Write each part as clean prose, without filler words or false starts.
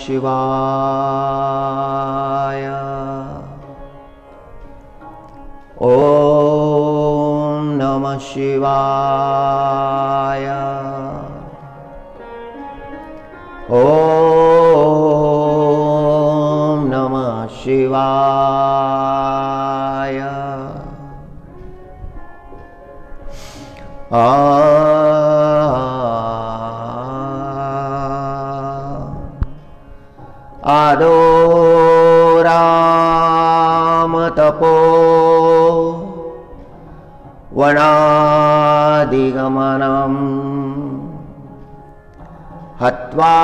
शिवाय। ओम नमः शिवाय। ओम नमः शिवाय। आदो राम तपो वनादिगमनम् हत्वा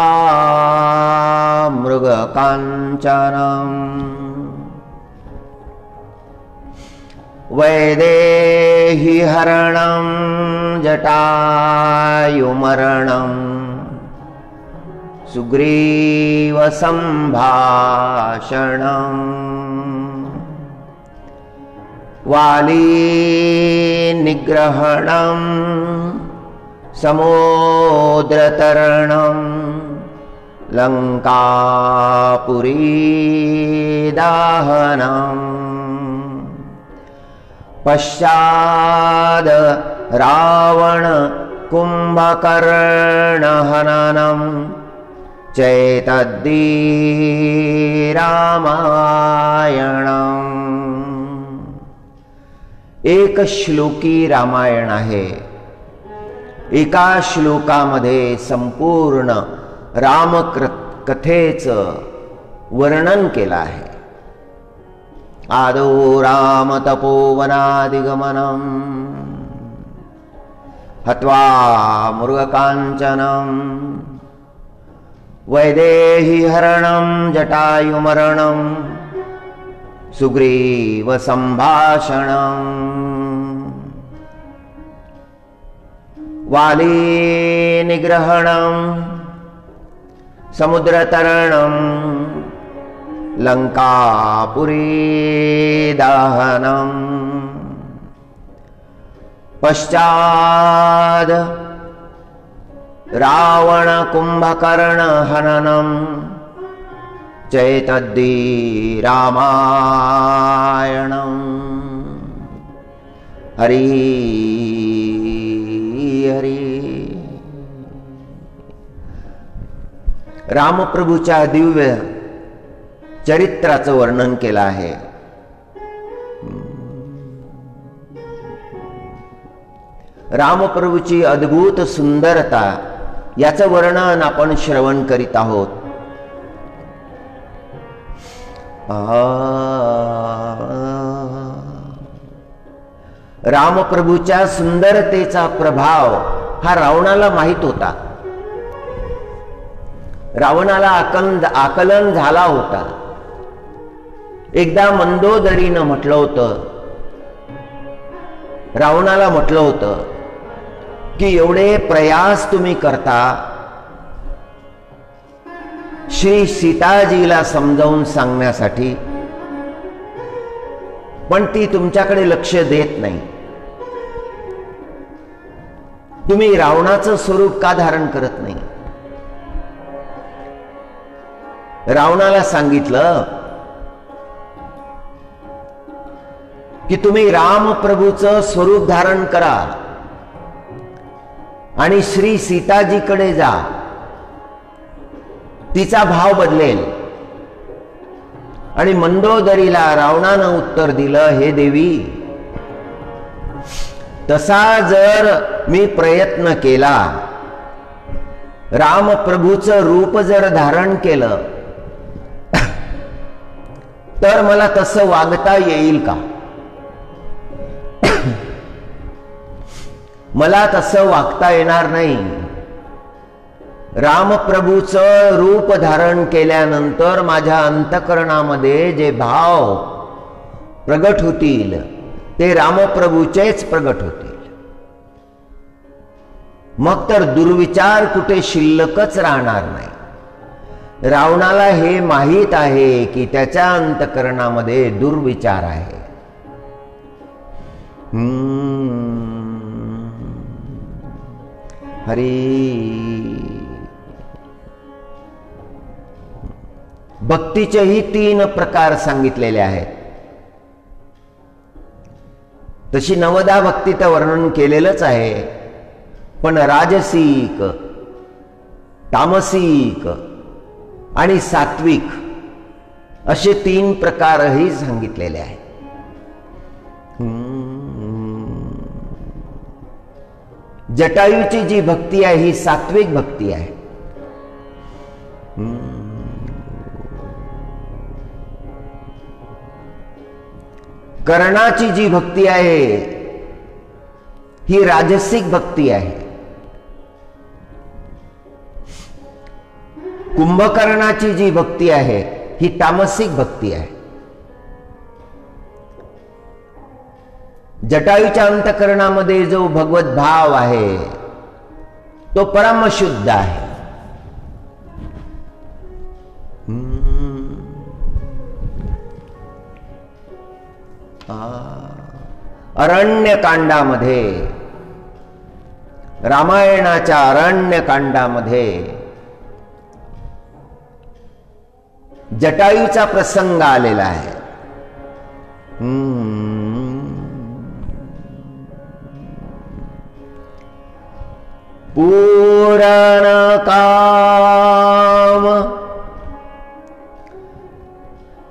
मृगकाञ्चनम् वैदेही हरणं जटायुमरणं सुग्रीव संभाषणं वाली निग्रहणं समुद्रतरणं लंकापुरी दाहनम् पश्चाद रावण कुंभकर्ण हननम् चैतद्दी रामायणम्। एक श्लोकी रामायण आहे। एका श्लोकामध्ये संपूर्ण रामकथेचं वर्णन केलं आहे। आदौ राम तपोवनादिगमनम् हत्वा मृगकाञ्चनम् वैदेही हरणं जटायुमरणं सुग्रीव संभाषणम् वाली निग्रहणं समुद्रतरणं लंकापुरी दाहनम् पश्चाद रावण कुंभकर्ण हननम् चैतद्दी रामायणम्। हरि हरि। रामप्रभूच्या दिव्य चरित्राचं वर्णन केलं आहे। रामप्रभूची अद्भुत सुंदरता याचं वर्णन आपण श्रवण करीत आहोत। रामप्रभूच्या सुंदरतेचा प्रभाव हा रावणाला माहित होता। रावणाला आकलन झाला होता। एकदा मंदोदरीनं म्हटलं होतं, रावणाला म्हटलं होतं की एवढे प्रयास तुम्ही करता श्री सीताजीला समजावून सांगण्यासाठी, पण ती तुमच्याकडे लक्ष देत नाही। तुम्ही रावणाचं स्वरूप का धारण करत नाही? रावणाला सांगितलं की तुम्ही रामप्रभूचं स्वरूप धारण करा आणि श्री सीताजीकडे जा, तिचा भाव बदलेल। आणि मंदोदरीला रावणानं उत्तर दिलं, हे देवी, तसा जर मी प्रयत्न केला, रामप्रभूचं रूप जर धारण केलं, तर मला तसं वागता येईल का? मला तसं वागता येणार नाही। रामप्रभूचं रूप धारण केल्यानंतर माझ्या अंतःकरणामध्ये जे भाव प्रगट होतील ते रामप्रभूचेच प्रगट होतील। मग तर दुर्विचार कुठे शिल्लकच राहणार नाही। रावणाला हे माहित आहे की त्याच्या अंतःकरणामध्ये दुर्विचार आहे। हरी भक्तीचेही 3 प्रकार सांगितलेले आहेत. तशी 9 भक्तीचं वर्णन केलेलंच आहे, पण राजसिक, तामसिक आणि सात्विक असे 3 प्रकारही सांगितलेले आहेत. जटायूची जी भक्ती आहे ही सात्विक भक्ती आहे. कर्णाची जी भक्ती आहे ही राजसिक भक्ती आहे. कुंभकर्णाची जी भक्ती आहे ही तामसिक भक्ती आहे. जटायूच्या अंतकरणामध्ये जो भगवत भाव आहे तो परमशुद्ध आहे. अरण्यकांडामध्ये, रामायणाच्या अरण्यकांडामध्ये जटायूचा प्रसंग आलेला आहे. पूरण काम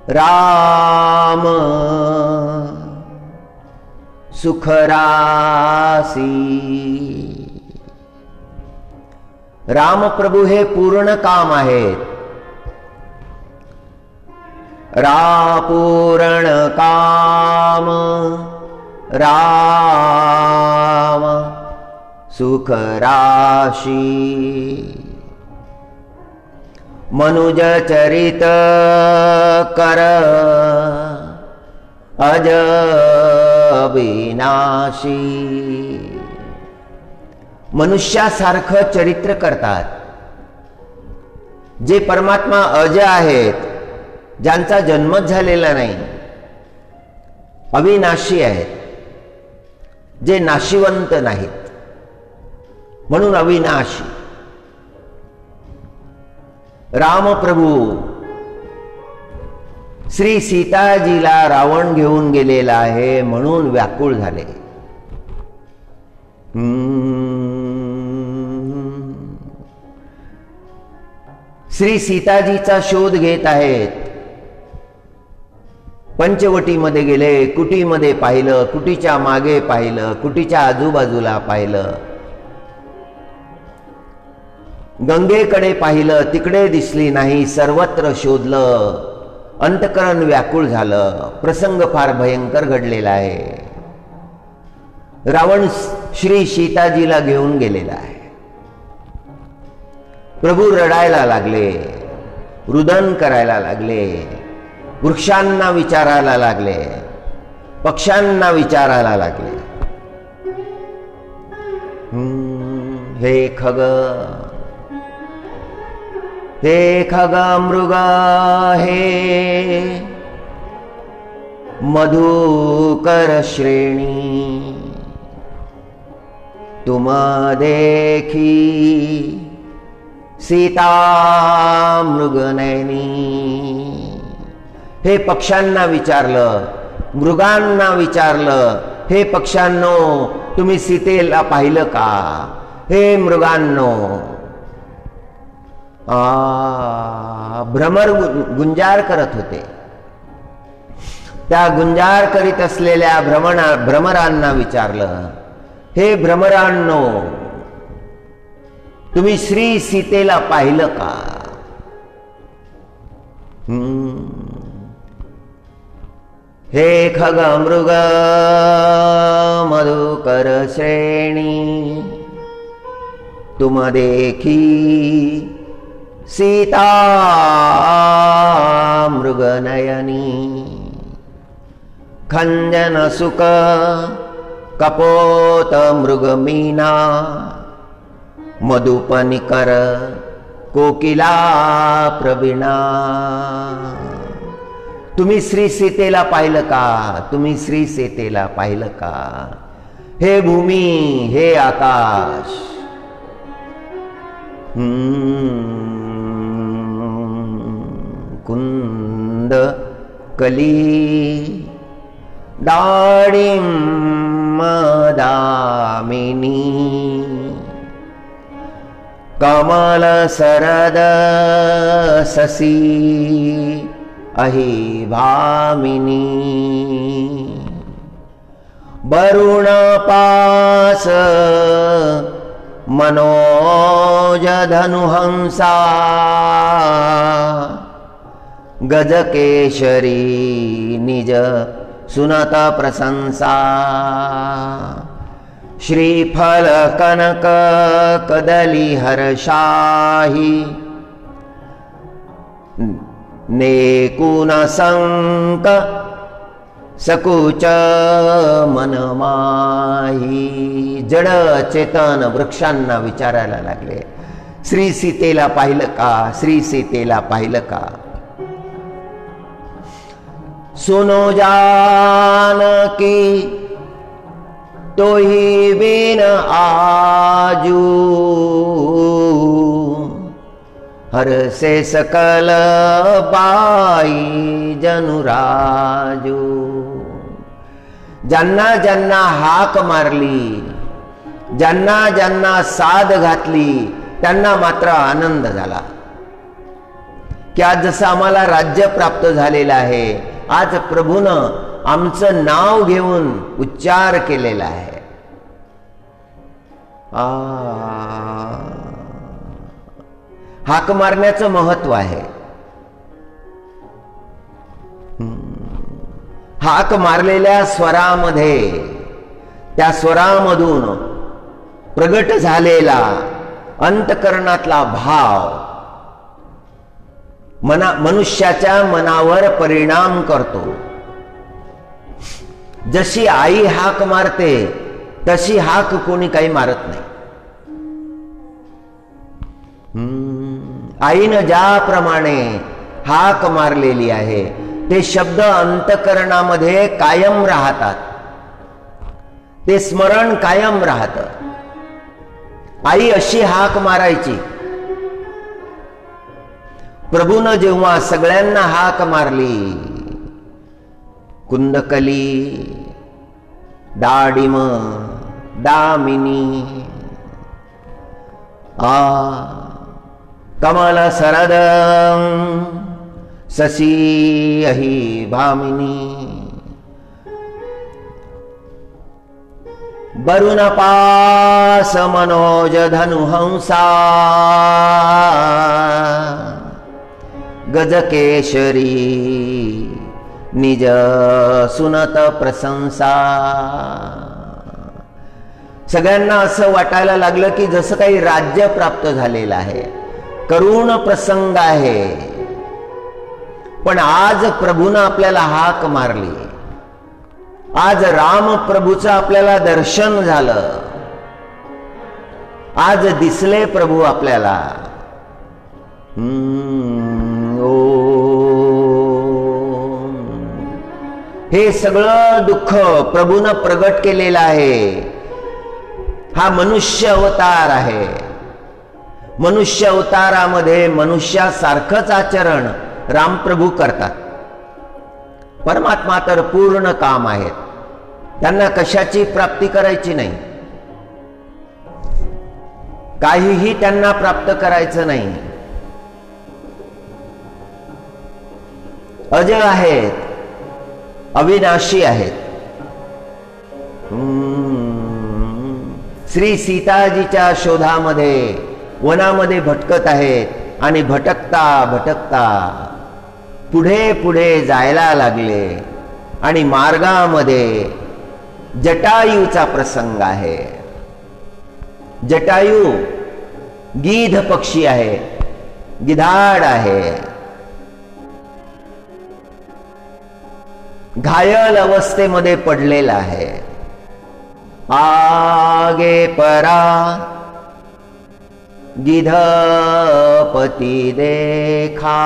राम सुखरासी. राम प्रभू हे पूर्ण काम आहेत. पूर्ण काम राम सुख राशी. मनुज चरित कर अज विनाशी. मनुष्यासारखं चरित्र करतात जे परमात्मा अज आहेत, ज्यांचा जन्मच झालेला नाही, अविनाशी आहेत, जे नाशिवंत नाहीत, म्हणून अविनाशी. रामप्रभू श्री सीताजीला रावण घेऊन गेलेला आहे म्हणून व्याकुळ झाले. श्री सीताजीचा शोध घेत आहेत. पंचवटीमध्ये गेले, कुटीमध्ये पाहिलं, कुटीच्या मागे पाहिलं, कुटीच्या आजूबाजूला पाहिलं, गंगेकडे पाहिलं, तिकडे दिसली नाही, सर्वत्र शोधलं. अंतकरण व्याकुळ झालं. प्रसंग फार भयंकर घडलेला आहे. रावण श्री सीताजीला घेऊन गेलेला आहे. प्रभू रडायला लागले, रुदन करायला लागले, वृक्षांना विचारायला लागले, पक्ष्यांना विचारायला लागले. हे खग, हे खग मृग, हे मधुकर श्रेणी, तुम देखी सीता मृगनयनी. हे पक्ष्यांना विचारलं, मृगांना विचारलं, हे पक्ष्यांनो तुम्ही सीतेला पाहिलं का? हे मृगांनो. भ्रमर गुंजार करत होते. त्या गुंजार करीत असलेल्या भ्रमरांना विचारलं, हे भ्रमरांनो तुम्ही श्री सीतेला पाहिलं का? हे खग मृग मधुकर श्रेणी, तुम देखी सीता मृगनयनी. खंजन सुख कपोत मृगमीना, मधुपनिकर कोकिला प्रवीणा. तुम्ही श्री सीतेला पाहिलं का? तुम्ही श्री सीतेला पाहिलं का? हे भूमी, हे आकाश. कुंद कली दाडिम दामिनी कमल सरद ससी अहि भामिनी वरुण पास मनोज धनुहंसा गजकेशरी निज सुनत प्रशंसा श्रीफल कनक कदली हर्षाहि नेकुन संक सकुच मनमाही. जड चेतन वृक्षांना विचारायला लागले, श्री सीतेला पाहिलं का, श्री सीतेला पाहिलं का. सुनो जानकी तोही बिन आजू हर से सकल बाई जनुराजू. ज्यांना ज्यांना हाक मारली, ज्यांना ज्यांना साद घातली, त्यांना मात्र आनंद झाला की आज जसं आम्हाला राज्य प्राप्त झालेलं आहे, आज प्रभूनं आमचं नाव घेऊन उच्चार केलेला आहे. हाक मारण्याचं महत्व आहे. हाक मारलेल्या स्वरामध्ये, त्या स्वरामधून प्रगट झालेला अंतकरणातला भाव मनुष्याच्या मनावर परिणाम करतो. जशी आई हाक मारते तशी हाक कोणी काही मारत नाही. आईनं ज्याप्रमाणे हाक मारलेली आहे ते शब्द अंतकरणामध्ये कायम राहतात, ते स्मरण कायम राहतं. आई अशी हाक मारायची. प्रभूनं जेव्हा सगळ्यांना हाक मारली, कुंदकली दाडिम दामिनी कमल सरद ससी अहि भामिनी वरुण पास मनोज धनुहंसा गजकेशरी निज सुनत प्रशंसा. सगळ्यांना असं वाटायला लागलं की जसं काही राज्य प्राप्त झालेलं आहे, करुण प्रसंग आहे. पण आज प्रभूनं आपल्याला हाक मारली, आज राम प्रभूचं आपल्याला दर्शन झालं, आज दिसले प्रभू आपल्याला. हे सगळं दुःख प्रभूनं प्रगट केलेलं आहे. हा मनुष्य अवतार आहे. मनुष्य अवतारामध्ये मनुष्यासारखंच आचरण रामप्रभू करतात. परमात्मा तर पूर्ण काम आहेत, त्यांना कशाची प्राप्ती करायची नाही, काहीही त्यांना प्राप्त करायचं नाही. अजय आहेत, अविनाशी आहेत. श्री सीताजीच्या शोधामध्ये वनामध्ये भटकत आहेत आणि भटकता भटकता पुढे पुढे जायला लागले आणि मार्गामध्ये जटायूचा प्रसंग आहे. जटायू गीध पक्षी आहे, गिधाड आहे. घायल अवस्थेमध्ये पडलेला आहे. आगे परा गिधपति देखा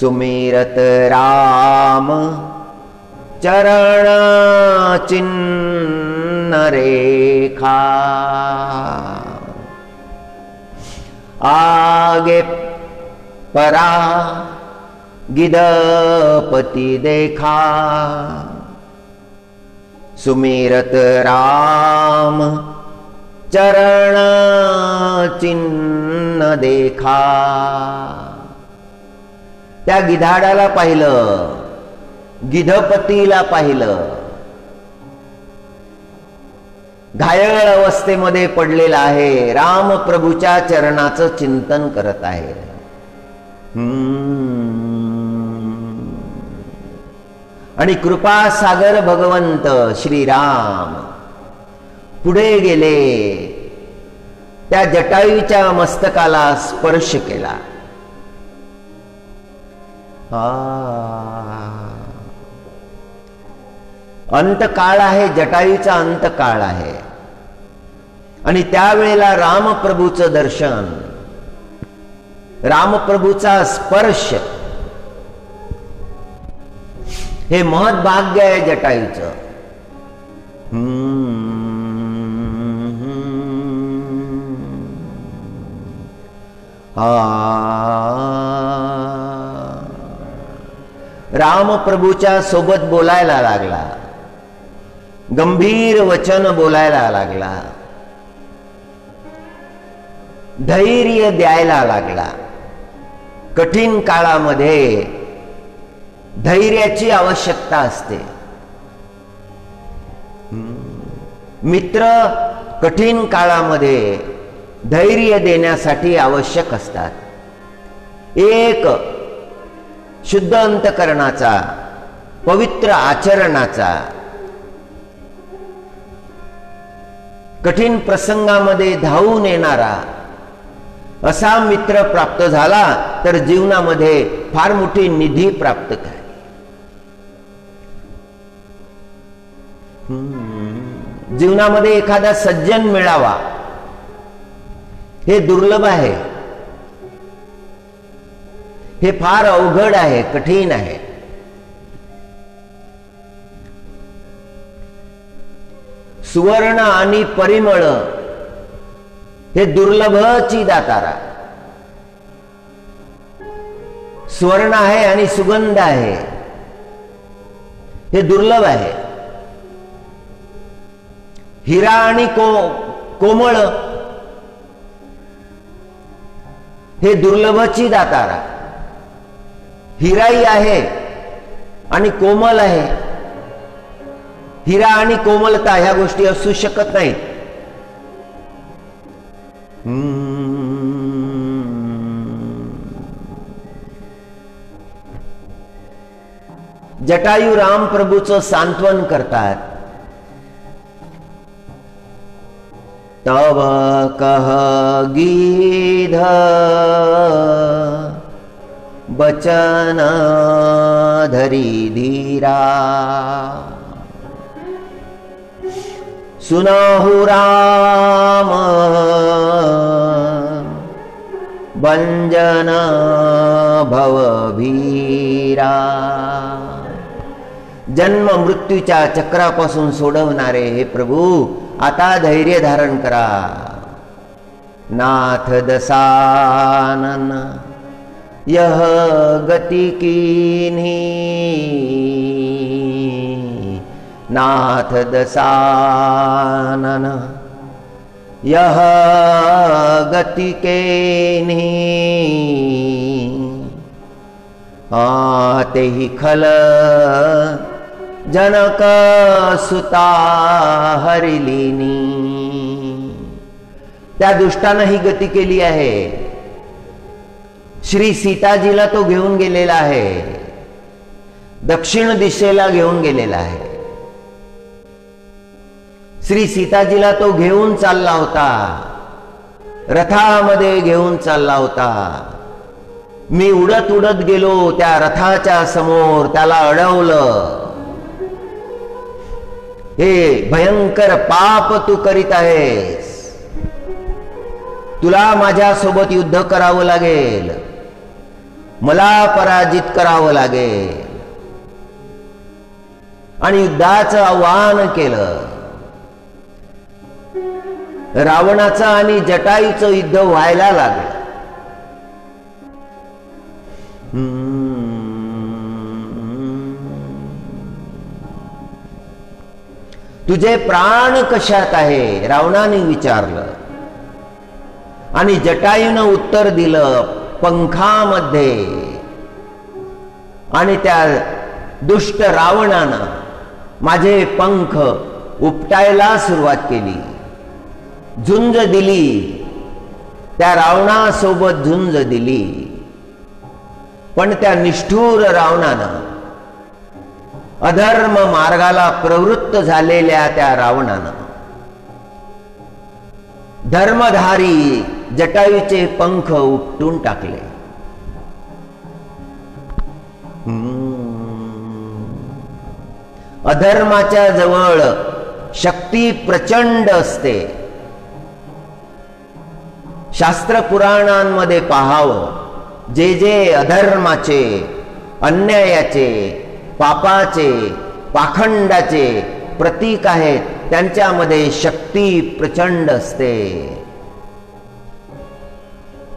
सुमिरत राम चरण चिन्ह रेखा. परा गिधपति देखा, सुमिरत राम चरण चिन्ह देखा। त्या गिधाडाला पाहिलं, गिधपतीला पाहिलं, घायल अवस्थेमध्ये पडलेला आहे, राम प्रभूच्या चरणाचं चिंतन करत आहे। आणि कृपा सागर भगवंत श्रीराम पुढे गेले, त्या जटायूच्या मस्तकाला स्पर्श केला। अंतकाळ आहे, जटायूचा अंतकाळ आहे, आणि त्यावेळेला रामप्रभूचं दर्शन, रामप्रभूचा स्पर्श हे महत्भाग्य आहे जटायूचं। रामप्रभूच्या सोबत बोलायला लागला, गंभीर वचन बोलायला लागला, धैर्य द्यायला लागला। कठीण काळामध्ये धैर्याची आवश्यकता असते। मित्र कठीण काळामध्ये धैर्य देण्यासाठी आवश्यक असतात। एक शुद्ध अंतकरणाचा, पवित्र आचरणाचा, कठीण प्रसंगामध्ये धावून येणारा असा मित्र प्राप्त झाला तर जीवनामध्ये फार मोठी निधी प्राप्त करेल। जीवनामध्ये एखादा सज्जन मिळावा हे दुर्लभ आहे, हे फार अवघड आहे, कठीण आहे। सुवर्ण आणि परिमळ हे दुर्लभची दातारा। सुवर्ण आहे आणि सुगंध आहे, हे दुर्लभ आहे। हिरा आणि कोमळ हे दुर्लभची दातारा। हिराई आहे आणि कोमल आहे। हिरा आणि कोमलता ह्या गोष्टी असू शकत नाहीत। जटायू राम प्रभूचं सांत्वन करतात। तव कह गीध बचन धरी धीरा, सुनहु राम भंजन भवभीरा। जन्म मृत्यूच्या चक्रापासून सोडवणारे हे प्रभू, आता धैर्य धारण करा। नाथ दसानन यह गति कीन्ही, नाथ दसानन यह गति केन्ही। आते ही खल जनक सुता हरिलीनी। त्या दुष्टानं ही गती केली आहे। श्री सीताजीला तो घेऊन गेलेला आहे, दक्षिण दिशेला घेऊन गेलेला आहे। श्री सीताजीला तो घेऊन चालला होता, रथामध्ये घेऊन चालला होता। मी उडत उडत गेलो त्या रथाच्या समोर, त्याला अडवलं। हे भयंकर पाप तू करीत आहेस, तुला माझ्या सोबत युद्ध करावं लागेल, मला पराजित करावं लागेल। आणि युद्धाचं आवाहन केलं। रावणाचं आणि जटायूचं युद्ध व्हायला लागलं। तुझे प्राण कशात आहे, रावणाने विचारलं. आणि जटायूनं उत्तर दिलं, पंखामध्ये. आणि त्या दुष्ट रावणानं माझे पंख उपटायला सुरुवात केली, झुंज दिली, त्या रावणासोबत झुंज दिली. पण त्या निष्ठुर रावणानं, अधर्म मार्गाला प्रवृत्त झालेल्या त्या रावणानं धर्मधारी जटायूचे पंख उपटून टाकले. अधर्माच्या जवळ शक्ती प्रचंड असते. शास्त्र पुराणांमध्ये पाहावं, जे जे अधर्माचे, अन्यायाचे, पापाचे, पाखंडाचे प्रतीक आहेत, त्यांच्यामध्ये शक्ती प्रचंड असते.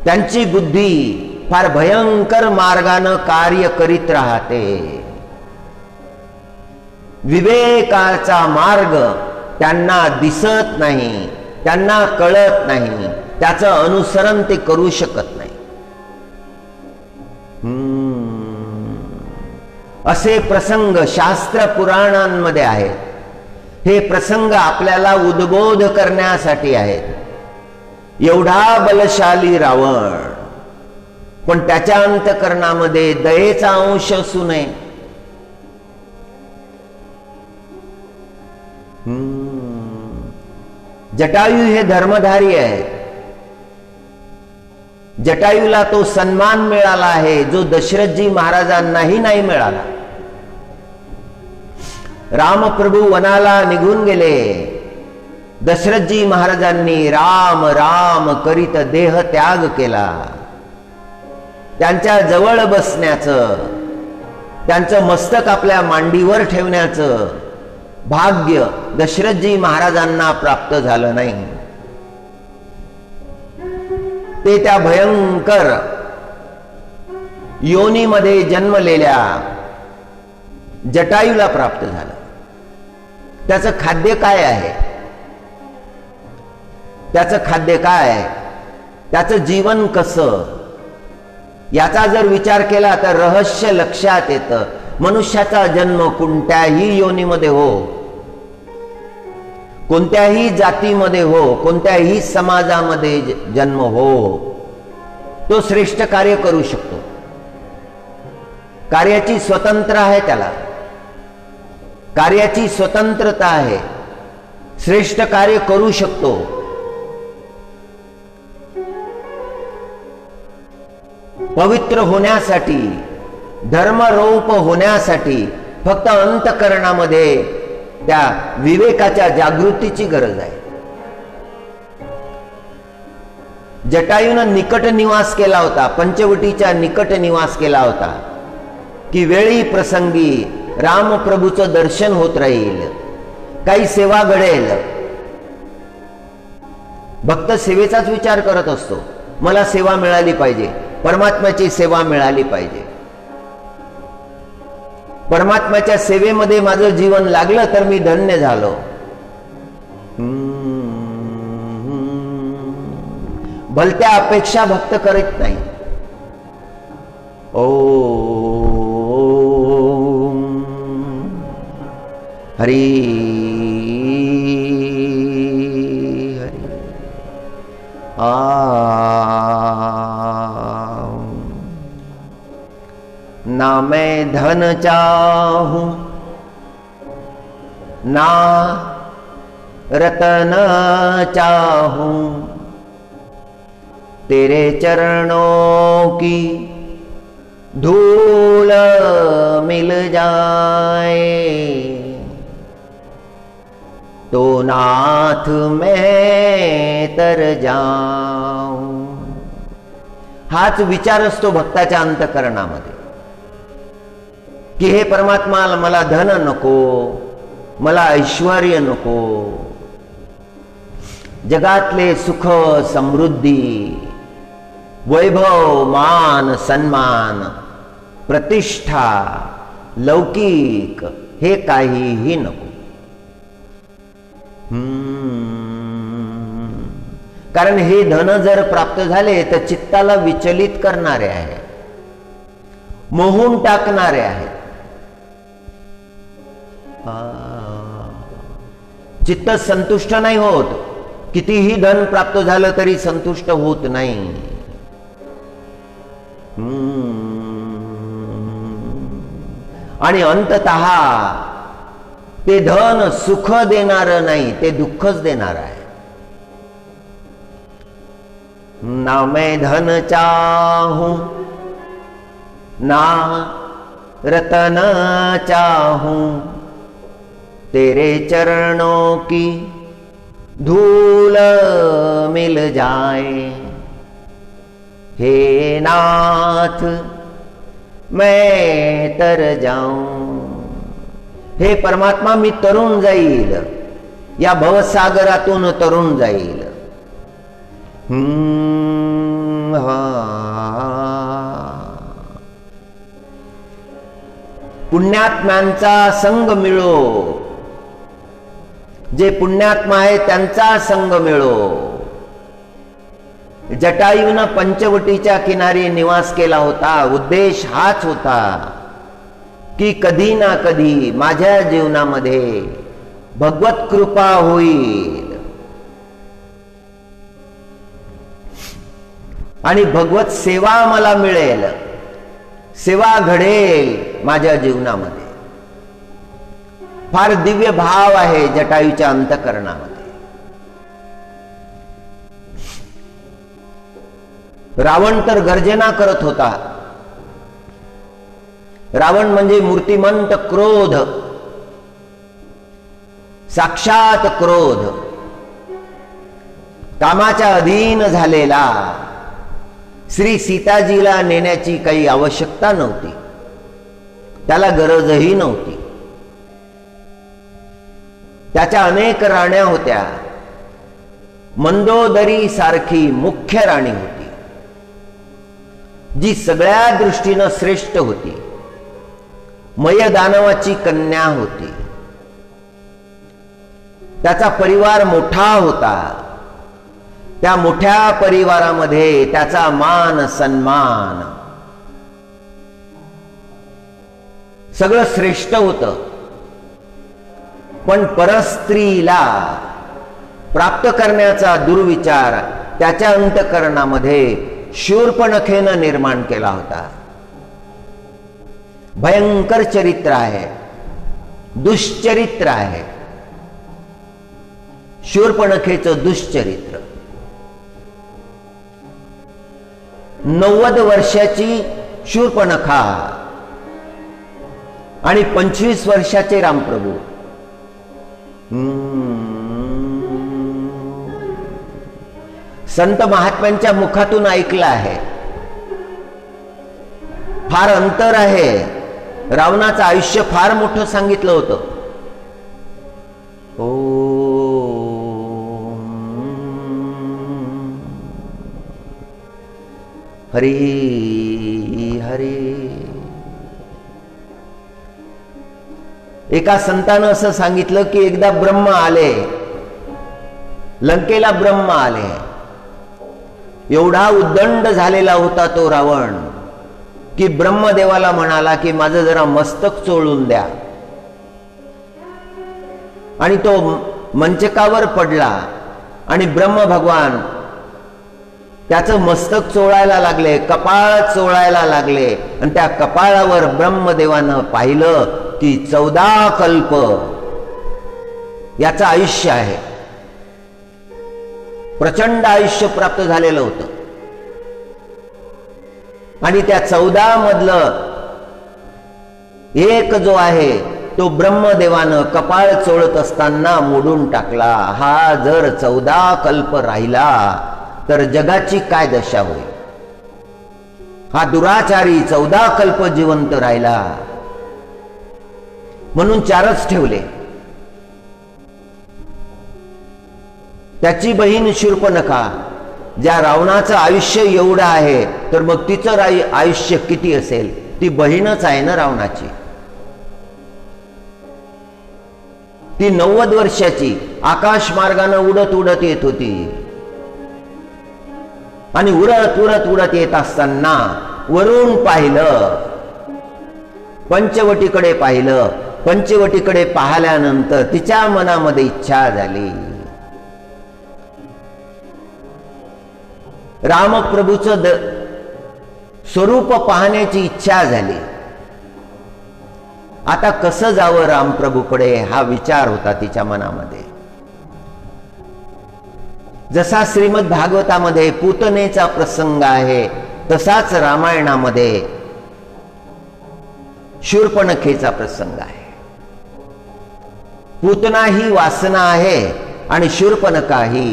त्यांची बुद्धी फार भयंकर मार्गानं कार्य करीत राहते. विवेकाचा मार्ग त्यांना दिसत नाही, त्यांना कळत नाही, त्याचं अनुसरण ते करू शकत नाही. असे प्रसंग शास्त्र पुराणांमध्ये आहेत. हे प्रसंग आपल्याला उद्बोध करण्यासाठी आहेत. एवढा बलशाली रावण, पण त्याच्या अंतःकरणामध्ये दयेचा अंश असू नये. जटायू हे धर्मधारी आहेत. जटायूला तो सन्मान मिळाला आहे जो दशरथजी महाराजांनाही नाही मिळाला. रामप्रभू वनाला निघून गेले. दशरथजी महाराजांनी राम राम करीत देह त्याग केला. त्यांच्या जवळ बसण्याचं, त्यांचं मस्तक आपल्या मांडीवर ठेवण्याचं भाग्य दशरथजी महाराजांना प्राप्त झालं नाही. ते त्या भयंकर योनीमध्ये जन्मलेल्या जटायूला प्राप्त झालं. त्याचं खाद्य काय आहे, त्याचं खाद्य काय, त्याचं जीवन कसं, याचा जर विचार केला तर रहस्य लक्षात येतं. मनुष्याचा जन्म कोणत्याही योनीमध्ये हो, कोणत्याही जातीमध्ये हो, कोणत्याही समाजामध्ये जन्म हो, तो श्रेष्ठ कार्य करू शकतो. कार्याची स्वतंत्र आहे, त्याला कार्याची स्वतंत्रता आहे. श्रेष्ठ कार्य करू शकतो. पवित्र होण्यासाठी, धर्मरूप होण्यासाठी फक्त अंतःकरणामध्ये त्या विवेकाच्या जागृतीची गरज आहे. जटायूनं निकट निवास केला होता, पंचवटीच्या निकट निवास केला होता की वेळी प्रसंगी रामप्रभूचं दर्शन होत राहील, काही सेवा घडेल. भक्त सेवेचाच विचार करत असतो. मला सेवा मिळाली पाहिजे, परमात्म्याची सेवा मिळाली पाहिजे. परमात्म्याच्या सेवेमध्ये माझं जीवन लागलं तर मी धन्य झालो. भलत्या अपेक्षा भक्त करीत नाही. हरी हरी ना मैं धन चाहूं ना रतन चाहूं, तेरे चरणों की धूल मिल जाए तो नाथ मैं तर जाऊं. हाच विचार असतो भक्ताच्या अंतःकरणामध्ये की हे परमात्मा, मला धन नको, मला ऐश्वर्य नको, जगातले सुख समृद्धी, वैभव, मान, सन्मान प्रतिष्ठा, लौकिक हे काहीही नको. कारण हे धन जर प्राप्त झाले तर चित्ताला विचलित करणारे आहे, मोहून टाकणारे आहे. चित्त संतुष्ट नाही होत. कितीही धन प्राप्त झालं तरी संतुष्ट होत नाही. आणि अंततः ते धन सुख देणार नाही, ते दुःखच देणार आहे. ना मैं धन चाहूं ना रतन चाहूं, तेरे चरणों की धूल मिल जाए. हे नाथ मैं तर जाऊं. हे परमात्मा, मी तरुण जाईल, या भवसागरातून तरुण जाईल. पुण्यात्म्यांचा संग मिळो, जे पुण्यात्मा आहे त्यांचा संग मिळो. जटायूनं पंचवटीच्या किनारी निवास केला होता. उद्देश हाच होता की कधी ना कधी माझ्या जीवनामध्ये भगवत कृपा होईल आणि भगवत सेवा मला मिळेल, सेवा घडेल माझ्या जीवनामध्ये. फार दिव्य भाव आहे जटायूच्या अंतःकरणामध्ये. रावण तर गर्जना करत होता. रावण म्हणजे मूर्तिमंत क्रोध, साक्षात क्रोध, कामाच्या अधीन झालेला. श्री सीताजीला नेण्याची काही आवश्यकता नव्हती, त्याला गरजही नव्हती. त्याच्या अनेक राण्या होत्या. मंदोदरी सारखी मुख्य राणी होती, जी सगळ्या दृष्टीनं श्रेष्ठ होती. मयदानवाची कन्या होती. त्याचा परिवार मोठा होता. त्या मोठ्या परिवारामध्ये त्याचा मान सन्मान सगळं श्रेष्ठ होतं. पण परस्त्रीला प्राप्त करण्याचा दुर्विचार त्याच्या अंतःकरणामध्ये शूर्पणखेनं निर्माण केला होता. भयंकर चरित्र आहे, दुष्चरित्र आहे शूर्पणखेचं दुष्चरित्र. 90 वर्षाची शूर्पणखा आणि 25 वर्षाचे रामप्रभू. संत महात्म्यांच्या मुखातून ऐकलं आहे. फार अंतर आहे. रावणाचं आयुष्य फार मोठं सांगितलं होतं. हरी हरी. एका संतानं असं सांगितलं की एकदा ब्रह्म आले, लंकेला ब्रह्म आले. एवढा उद्दंड झालेला होता तो रावण की ब्रह्मदेवाला म्हणाला की माझं जरा मस्तक चोळून द्या. आणि तो मंचकावर पडला आणि ब्रह्म भगवान त्याचं मस्तक चोळायला लागले, कपाळ चोळायला लागले. आणि त्या कपाळावर ब्रह्मदेवानं पाहिलं की 14 कल्प याचं आयुष्य आहे. प्रचंड आयुष्य प्राप्त झालेलं होतं. आणि त्या 14 मधलं एक जो आहे तो ब्रह्मदेवानं कपाळ चोळत असताना मोडून टाकला. हा जर 14 कल्प राहिला तर जगाची काय दशा होईल. हा दुराचारी 14 कल्प जिवंत राहिला. म्हणून 4च ठेवले. त्याची बहीण शूर्पणखा, ज्या रावणाचं आयुष्य एवढं आहे तर मग तिचं आयुष्य किती असेल. ती बहीणच आहे ना रावणाची. ती 90 वर्षाची आकाश मार्गाने उडत उडत येत होती आणि उडत उडत उडत येत असताना वरून पाहिलं, पंचवटीकडे पाहिलं. पंचवटीकडे पाहिल्यानंतर तिच्या मनामध्ये इच्छा झाली, रामप्रभूचं स्वरूप पाहण्याची इच्छा झाली. आता कसं जावं रामप्रभूकडे हा विचार होता तिच्या मनामध्ये. जसा श्रीमद भागवतामध्ये पूतनेचा प्रसंग आहे तसाच रामायणामध्ये शूर्पणखेचा प्रसंग आहे. पूतना ही वासना आहे आणि शूर्पणखा ही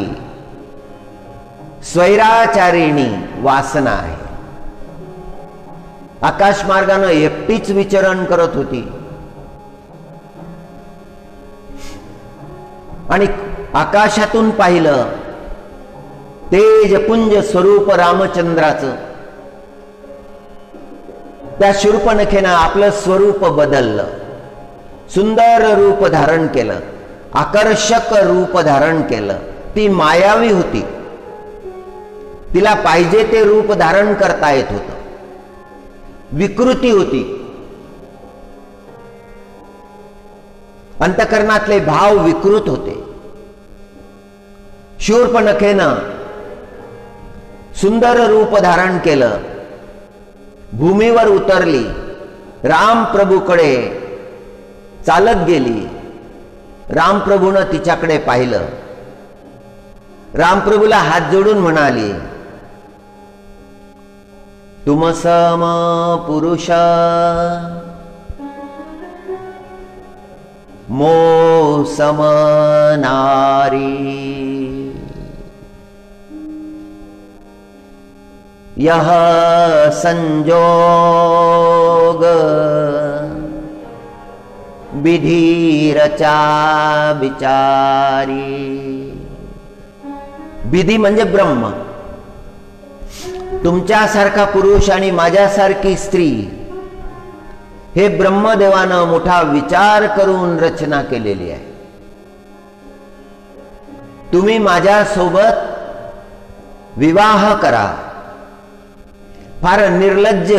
स्वैराचारिणी वासना आहे. आकाश मार्गाने एकटीच विचरण करत होती आणि आकाशातून पाहिलं तेजपुंज स्वरूप रामचंद्राचं. त्या शूर्पणखेनं आपलं स्वरूप बदललं, सुंदर रूप धारण केलं, आकर्षक रूप धारण केलं. ती मायावी होती, तिला पाहिजे ते रूप धारण करता येत होतं. विकृती होती, अंतकरणातले भाव विकृत होते. शूर्पणखेनं सुंदर रूप धारण केलं, भूमीवर उतरली, रामप्रभूकडे चालत गेली. रामप्रभूनं तिच्याकडे पाहिलं, रामप्रभूला हात जोडून म्हणाली, तुम सम पुरुष मो सम नारी, यह संजोग विधि रचा विचारी. विधी म्हणजे ब्रह्म. तुमच्यासारखा पुरुष आणि माझ्यासारखी स्त्री हे ब्रह्मदेवानं मोठा विचार करून रचना केलेली आहे. तुम्ही माझ्यासोबत विवाह करा. फार निर्लज्ज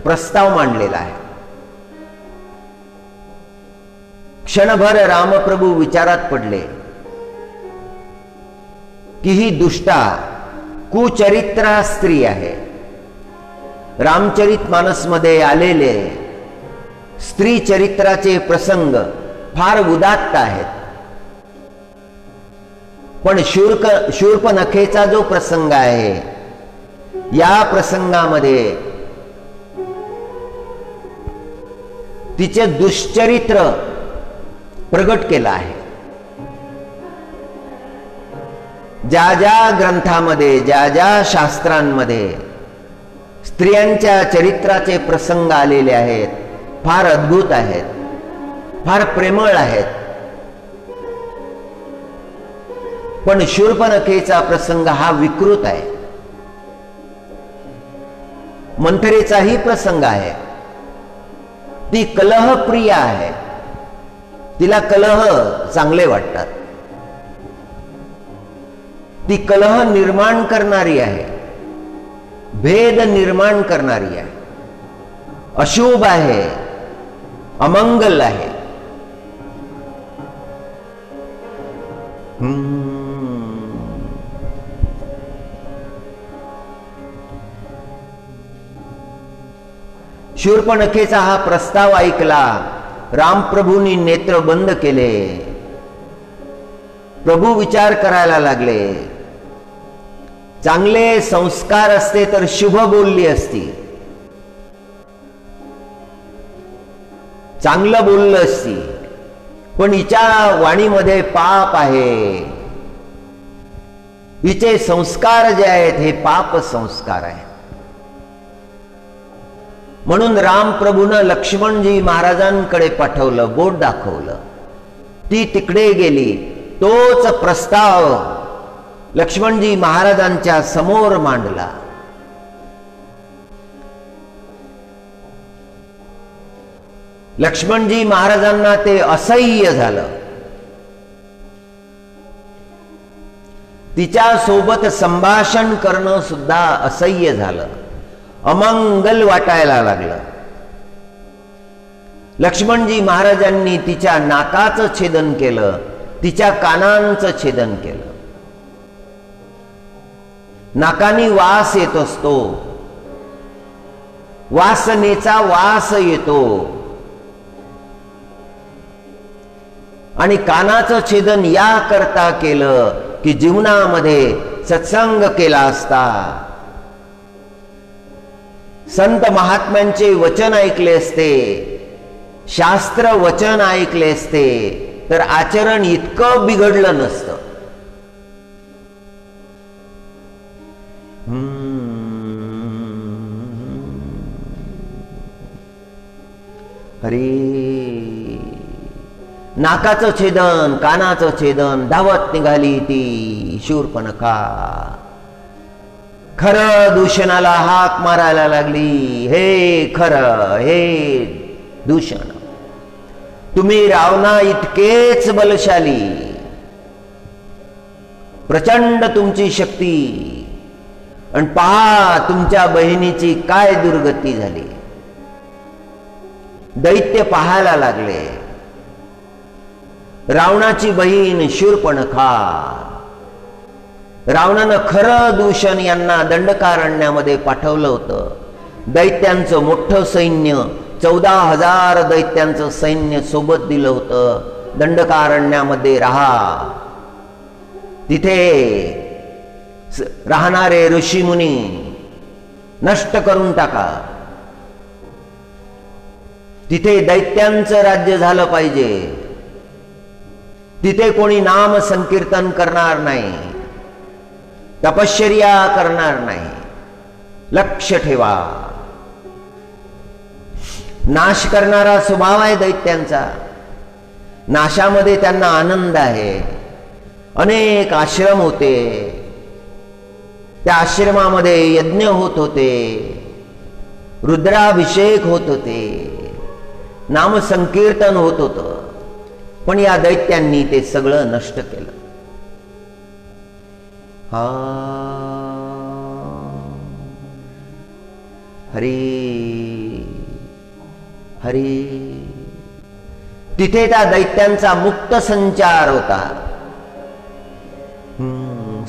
प्रस्ताव मांडलेला आहे. क्षणभर रामप्रभू विचारात पडले की ही दुष्टा कुचरित्रा स्त्री आहे. रामचरित मानसमध्ये आलेले स्त्री चरित्राचे प्रसंग फार उदात्त आहेत, पण शूर्पणखेचा जो प्रसंग आहे या प्रसंगामध्ये तिचे दुष्चरित्र प्रगट केलं आहे. ज्या ज्या ग्रंथामध्ये, ज्या ज्या शास्त्रांमध्ये स्त्रियांच्या चरित्राचे प्रसंग आलेले आहेत फार अद्भुत आहेत, फार प्रेमळ आहेत. पण शूर्पणखेचा प्रसंग हा विकृत आहे. मंथरेचाही प्रसंग आहे. ती कलहप्रिय आहे, तिला कलह चांगले वाटतात. ती कलह निर्माण करणारी आहे, भेद निर्माण करणारी आहे, अशुभ आहे, अमंगल आहे. शूर्पणखेचा हा प्रस्ताव ऐकला. रामप्रभूंनी नेत्र बंद केले. प्रभू विचार करायला लागले. चांगले संस्कार असते तर शुभ बोलली असती, चांगलं बोललं असती, पण हिच्या वाणीमध्ये पाप आहे. हिचे संस्कार जे आहेत हे पाप संस्कार आहेत. म्हणून रामप्रभूनं लक्ष्मणजी महाराजांकडे पाठवलं, बोट दाखवलं. ती तिकडे गेली. तोच प्रस्ताव लक्ष्मणजी महाराजांच्या समोर मांडला. लक्ष्मणजी महाराजांना ते असह्य झालं. तिच्या सोबत संभाषण करणं सुद्धा असह्य झालं, अमंगल वाटायला लागलं. लक्ष्मणजी महाराजांनी तिच्या नाकाचं छेदन केलं, तिच्या कानांचं छेदन केलं. नाकानी वास येत असतो, वासनेचा वास येतो, आणि कानाचं छेदन या करता केलं की जीवनामध्ये सत्संग केला असता, संत महात्म्यांचे वचन ऐकले असते, शास्त्र वचन ऐकले असते, तर आचरण इतकं बिघडलं नसतं. हरी नाकाचं छेदन, कानाचं छेदन, धावत निघाली ती शूर्पणखा. खरं दूषणाला हाक मारायला लागली, हे खरं, हे दूषण, तुम्ही रावणा इतकेच बलशाली, प्रचंड तुमची शक्ती, आणि पहा तुमच्या बहिणीची काय दुर्गती झाली. दैत्य पाहायला लागले. रावणाची बहीण शूर्पणखा. रावणानं खरं दूषण यांना दंडकारण्यामध्ये पाठवलं होतं. दैत्यांचं मोठं सैन्य, 14,000 दैत्यांचं सैन्य सोबत दिलं होतं. दंडकारण्यामध्ये राहा, तिथे राहणारे ऋषीमुनी नष्ट करून टाका, तिथे दैत्यांचं राज्य झालं पाहिजे, तिथे कोणी नाम संकीर्तन करणार नाही, तपश्चर्या करणार नाही. लक्ष ठेवा. नाश करणारा स्वभाव आहे दैत्यांचा. नाशामध्ये त्यांना आनंद आहे. अनेक आश्रम होते, त्या आश्रमामध्ये यज्ञ होत होते, रुद्राभिषेक होत होते, नामसंकीर्तन होत होतं. पण या दैत्यांनी ते सगळं नष्ट केलं. हा हरी हरी. तिथे त्या दैत्यांचा मुक्त संचार होता.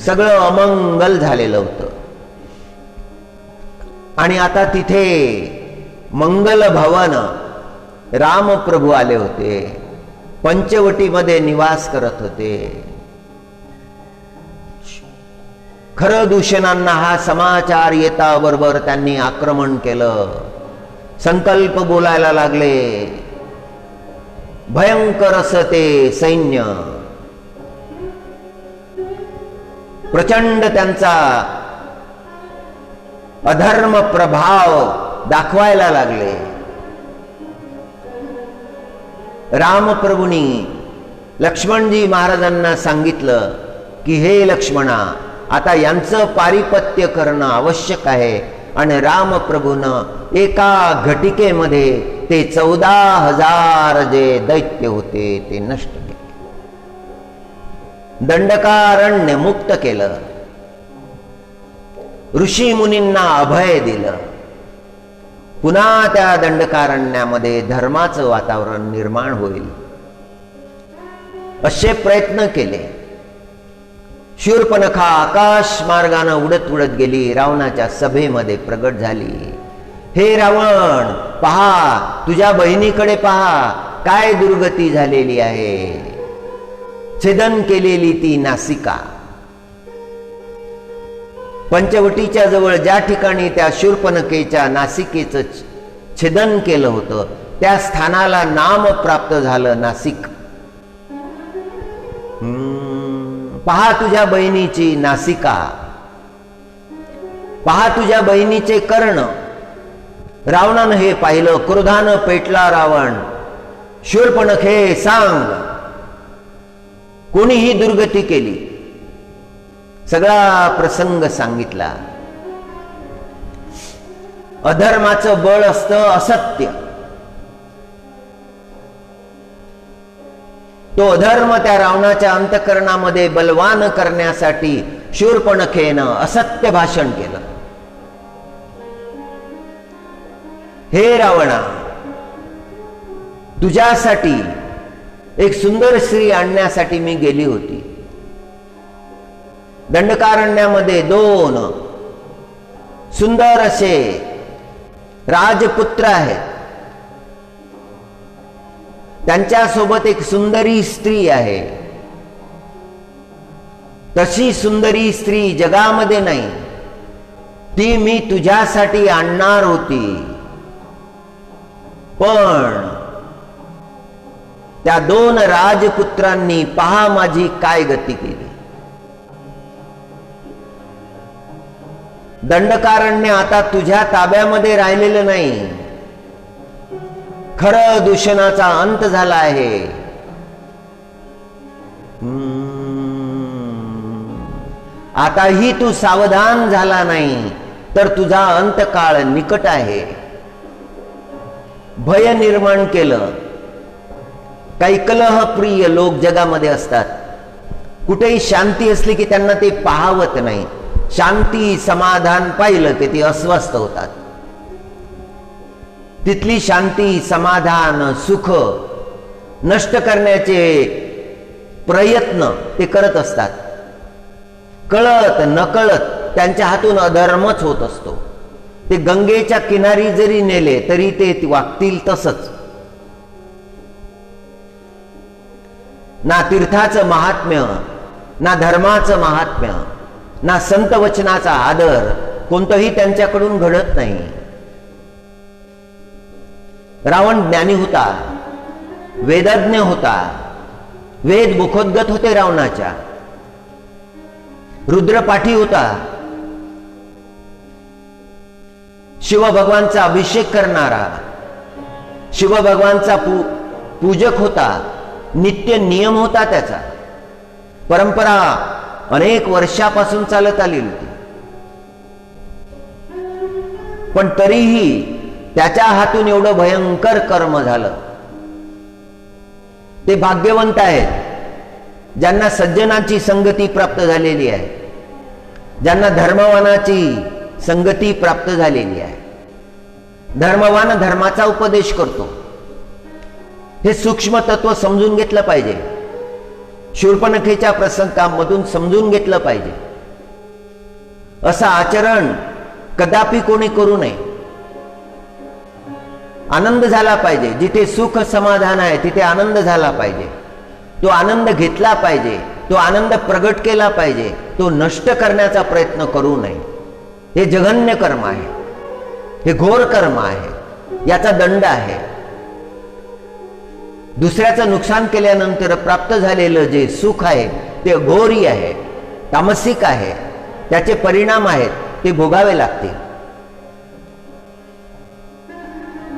सगळं अमंगल झालेलं होतं. आणि आता तिथे मंगल भवन, रामप्रभू आले होते, पंचवटीमध्ये निवास करत होते. खरं दूषणांना हा समाचार येता बरोबर त्यांनी आक्रमण केलं. संकल्प बोलायला लागले. भयंकर असं ते सैन्य, प्रचंड त्यांचा अधर्म प्रभाव दाखवायला लागले. रामप्रभूंनी लक्ष्मणजी महाराजांना सांगितलं की हे लक्ष्मणा, आता यांचं पारिपत्य करणं आवश्यक आहे. आणि रामप्रभूनं एका घटिकेमध्ये ते 14,000 जे दैत्य होते ते नष्ट केले. दंडकारण्य मुक्त केलं. ऋषी मुनींना अभय दिलं. पुन्हा त्या दंडकारण्यामध्ये धर्माचं वातावरण निर्माण होईल असे प्रयत्न केले. शूर्पणखा आकाश मार्गाने उडत उडत गेली, रावणाच्या सभेमध्ये प्रगट झाली. हे रावण, पहा, तुझ्या बहिणीकडे पहा, काय दुर्गती झालेली आहे. छेदन केलेली ती नासिका. पंचवटीच्या जवळ ज्या ठिकाणी त्या शूर्पणखेच्या नासिकेचं छेदन केलं होतं त्या स्थानाला नाम प्राप्त झालं, नासिक. पहा तुझ्या बहिणीची नासिका, पहा तुझ्या बहिणीचे कर्ण. रावणानं हे पाहिलं. क्रोधानं पेटला रावण. शूर्पणखे, सांग, कोणीही दुर्गती केली. सगळा प्रसंग सांगितला. अधर्माचं बळ असतं असत्य. तो अधर्म त्या रावणाच्या अंतःकरणामध्ये बलवान करण्यासाठी शूर्पणखेनं असत्य भाषण केलं. हे रावणा, तुझ्यासाठी एक सुंदर स्त्री आणण्यासाठी मी गेली होती. दंडकारण्यामध्ये 2 सुंदर असे राजपुत्र आहेत. त्यांच्यासोबत एक सुंदरी स्त्री आहे. तशी सुंदरी स्त्री जगामध्ये नाही. ती मी तुझ्यासाठी आणणार होती, पण त्या 2 राजपुत्रांनी पहा माझी काय गती केली. दंडकारण्य आता तुझ्या ताब्यामध्ये राहिलेलं नाही. खरं दूषणाचा अंत झाला आहे. आताही तू सावधान झाला नाही तर तुझा अंतकाळ निकट आहे. भय निर्माण केलं. काही कलहप्रिय लोक जगामध्ये असतात. कुठेही शांती असली की त्यांना ते पाहवत नाही. शांती समाधान पाहिलं की ते अस्वस्थ होतात. तिथली शांती समाधान सुख नष्ट करण्याचे प्रयत्न ते करत असतात. कळत नकळत त्यांच्या हातून अधर्मच होत असतो. ते गंगेच्या किनारी जरी नेले तरी ते वागतील तसंच. ना तीर्थाचं महात्म्य, ना धर्माचं महात्म्य, ना संत वचनाचा आदर कोणतंही त्यांच्याकडून घडत नाही. रावण ज्ञानी होता, वेदज्ञ होता. वेद मुखोद्गत होते रावणाच्या. रुद्रपाठी होता. शिवभगवानचा अभिषेक करणारा, शिवभगवानचा पूजक होता. नित्य नियम होता त्याचा. परंपरा अनेक वर्षापासून चालत आलेली होती. पण तरीही त्याच्या हातून एवढं भयंकर कर्म झालं. ते भाग्यवंत आहेत ज्यांना सज्जनाची संगती प्राप्त झालेली आहे, ज्यांना धर्मवानाची संगती प्राप्त झालेली आहे. धर्मवान धर्माचा उपदेश करतो. हे सूक्ष्म तत्व समजून घेतलं पाहिजे. शूर्पणखेच्या प्रसंगामधून समजून घेतलं पाहिजे. असं आचरण कदापि कोणी करू नये. आनंद झाला पाहिजे. जिथे सुख समाधान आहे तिथे आनंद झाला पाहिजे. तो आनंद घेतला पाहिजे. तो आनंद प्रगट केला पाहिजे. तो नष्ट करण्याचा प्रयत्न करू नये. हे जघन्य कर्म आहे. हे घोर कर्म आहे. याचा दंड आहे. दुसऱ्याचं नुकसान केल्यानंतर प्राप्त झालेलं जे सुख आहे ते घोरी आहे, तामसिक आहे. त्याचे परिणाम आहेत ते भोगावे लागतील.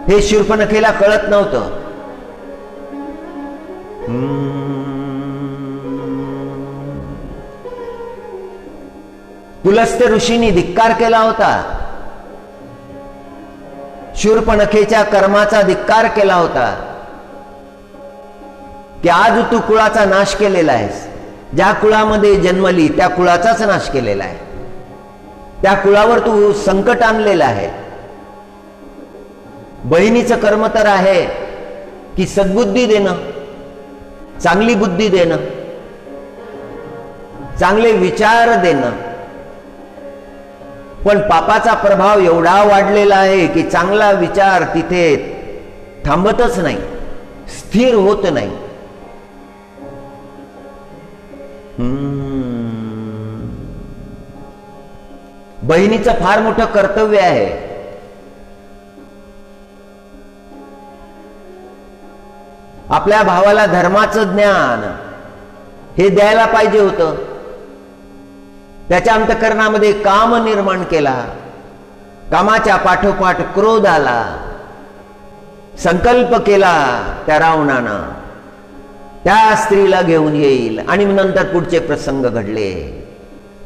हे शूर्पणखेला कळत नव्हतं. पुलस्त्य ऋषींनी धिक्कार केला होता. शूर्पणखेच्या कर्माचा धिक्कार केला होता की आज तू कुळाचा नाश केलेला आहेस. ज्या कुळामध्ये जन्मली त्या कुळाचाच नाश केलेला आहे. त्या कुळावर तू संकट आणलेलं आहे. बहिणीचं कर्म तर आहे की सद्बुद्धी देणं, चांगली बुद्धी देणं, चांगले विचार देणं. पण पापाचा प्रभाव एवढा वाढलेला आहे की चांगला विचार तिथे थांबतच नाही, स्थिर होत नाही. बहिणीचं फार मोठं कर्तव्य आहे. आपल्या भावाला धर्माचं ज्ञान हे द्यायला पाहिजे होतं. त्याच्या अंतःकरणामध्ये काम निर्माण केला. कामाच्या पाठोपाठ क्रोध आला. संकल्प केला त्या रावणानं त्या स्त्रीला घेऊन येईल. आणि नंतर पुढचे प्रसंग घडले.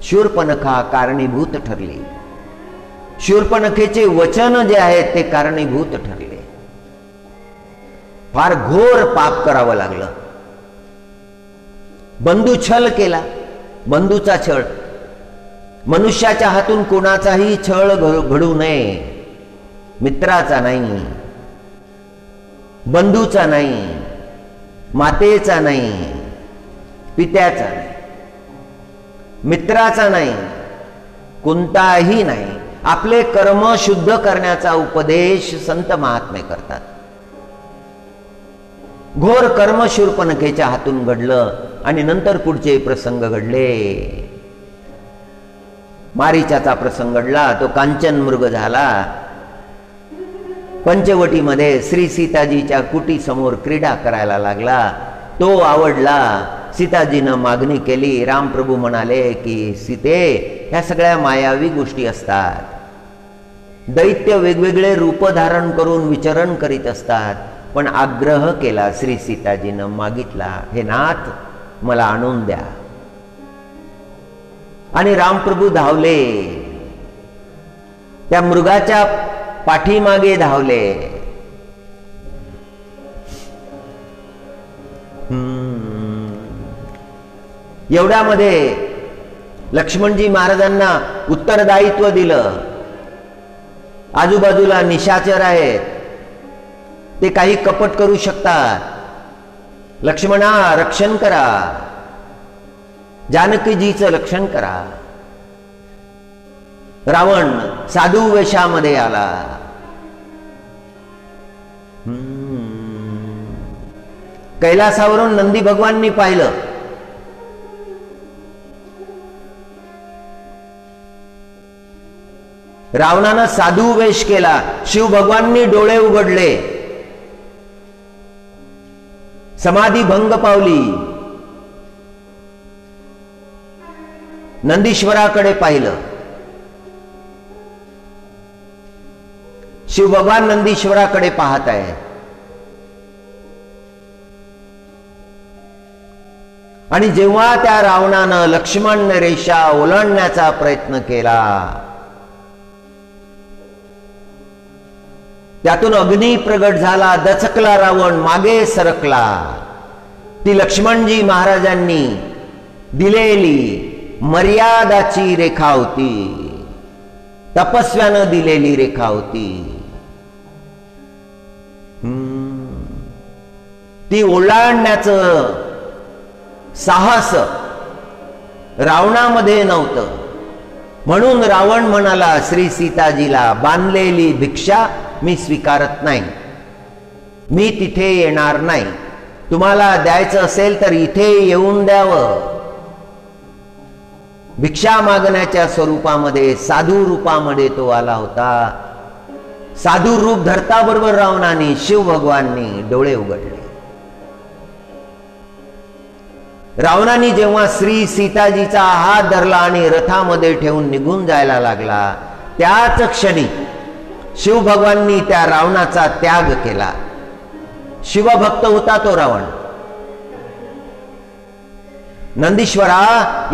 शूर्पणखा कारणीभूत ठरली. शूर्पणखेचे वचन जे आहेत ते कारणीभूत ठरले. फार घोर पाप करावं लागलं. बंधू छल केला, बंधूचा छळ. मनुष्याच्या हातून कोणाचाही छळ घडू नये. मित्राचा नाही, बंधूचा नाही, मातेचा नाही, पित्याचा नाही, मित्राचा नाही, कोणताही नाही. आपले कर्म शुद्ध करण्याचा उपदेश संत महात्मे करतात. घोर कर्म शूर्पणखेच्या हातून घडलं आणि नंतर पुढचे प्रसंग घडले. मारीचाचा प्रसंग घडला, तो कांचन मृग झाला. पंचवटीमध्ये श्री सीताजीच्या कुटी समोर क्रीडा करायला लागला. तो आवडला. सीताजीनं मागणी केली. रामप्रभू म्हणाले की सीते, ह्या सगळ्या मायावी गोष्टी असतात. दैत्य वेगवेगळे रूप धारण करून विचरण करीत असतात. पण आग्रह केला श्री सीताजीनं, मागितला, हे नाथ मला आणून द्या. आणि रामप्रभू धावले, त्या मृगाच्या पाठीमागे धावले. एवढ्यामध्ये लक्ष्मणजी महाराजांना उत्तरदायित्व दिलं. आजूबाजूला निशाचर आहेत, ते काही कपट करू शकतात. लक्ष्मणा, रक्षण करा, जानकीजीचं रक्षण करा. रावण साधू वेशामध्ये आला. कैलासावरून नंदी भगवाननी पाहिलं. रावणानं साधू वेश केला. शिव भगवाननी डोळे उघडले, समाधी भंग पावली. नंदीश्वराकडे पाहिलं. शिव भगवान नंदीश्वराकडे पाहत आहे. आणि जेव्हा त्या रावणानं लक्ष्मण रेषा ओलांडण्याचा प्रयत्न केला, त्यातून अग्नी प्रगट झाला. दचकला रावण, मागे सरकला. ती लक्ष्मणजी महाराजांनी दिलेली मर्यादाची रेखा होती, तपस्व्यानं दिलेली रेखा होती. ती ओलांडण्याचं साहस रावणामध्ये नव्हतं. म्हणून रावण म्हणाला श्री सीताजीला, बांधलेली भिक्षा मी स्वीकारत नाही, मी तिथे येणार नाही. तुम्हाला द्यायचं असेल तर इथे येऊन द्यावं. भिक्षा मागण्याच्या स्वरूपामध्ये, साधू रूपामध्ये तो आला होता. साधू रूप धरता बरोबर रावणाने, शिव भगवाननी डोळे उघडले. रावणाने जेव्हा श्री सीताजीचा हात धरला आणि रथामध्ये ठेवून निघून जायला लागला, त्याच क्षणी शिव भगवाननी त्या रावणाचा त्याग केला. शिवभक्त होता तो रावण. नंदीश्वरा,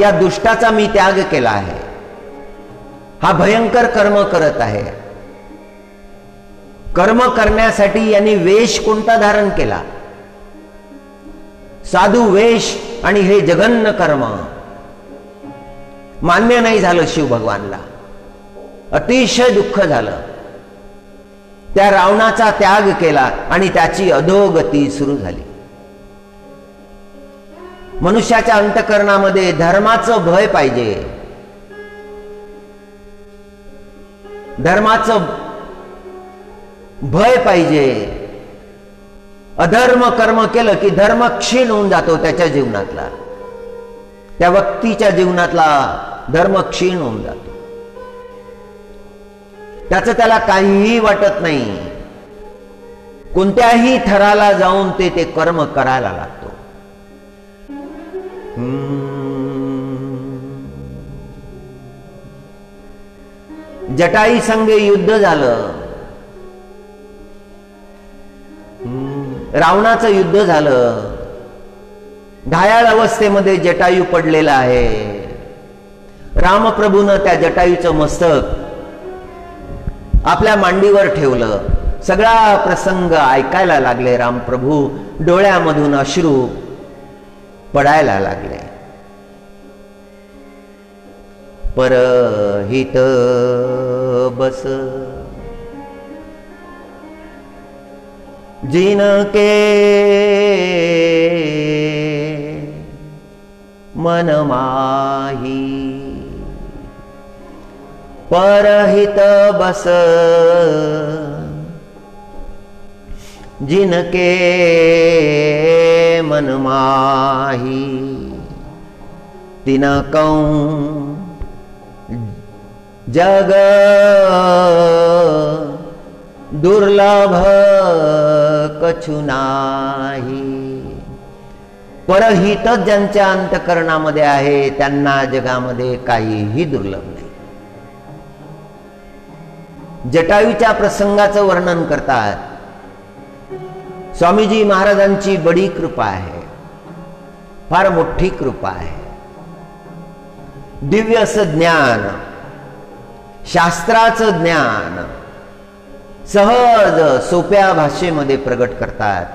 या दुष्टाचा मी त्याग केला आहे. हा भयंकर कर्म करत आहे. कर्म करण्यासाठी यांनी वेश कोणता धारण केला? साधू वेश. आणि हे जघन्य कर्म मान्य नाही झालं शिव भगवानला. अतिशय दुःख झालं. त्या रावणाचा त्याग केला आणि त्याची अधोगती सुरू झाली. मनुष्याच्या अंतःकरणामध्ये धर्माचं भय पाहिजे. धर्माचं भय पाहिजे. अधर्म कर्म केलं की धर्म क्षीण होऊन जातो त्याच्या जीवनातला. त्या व्यक्तीच्या जीवनातला धर्म क्षीण होऊन जातो. त्याचं त्याला काहीही वाटत नाही. कोणत्याही थराला जाऊन ते कर्म करायला लागतो. जटाई संगे युद्ध झालं. रावणाचं युद्ध झालं. घायाळ अवस्थेमध्ये जटायू पडलेला आहे. रामप्रभूनं त्या जटायूचं मस्तक आपल्या मांडीवर ठेवलं. सगळा प्रसंग ऐकायला लागले रामप्रभू. डोळ्यामधून अश्रू. पडायला लागले. परहित बस जिनके मन माही, परहित बस जिनके मन माही, तिनकं जग दुर्लभ कछु नाही. परहित ज्यांच्या अंतकरणामध्ये आहे त्यांना जगामध्ये काहीही दुर्लभ नाही. जटायूच्या प्रसंगाचं वर्णन करतात. स्वामीजी महाराजांची बडी कृपा आहे, फार मोठी कृपा आहे. दिव्य असं ज्ञान, शास्त्राचं ज्ञान सहज सोप्या भाषेमध्ये प्रगट करतात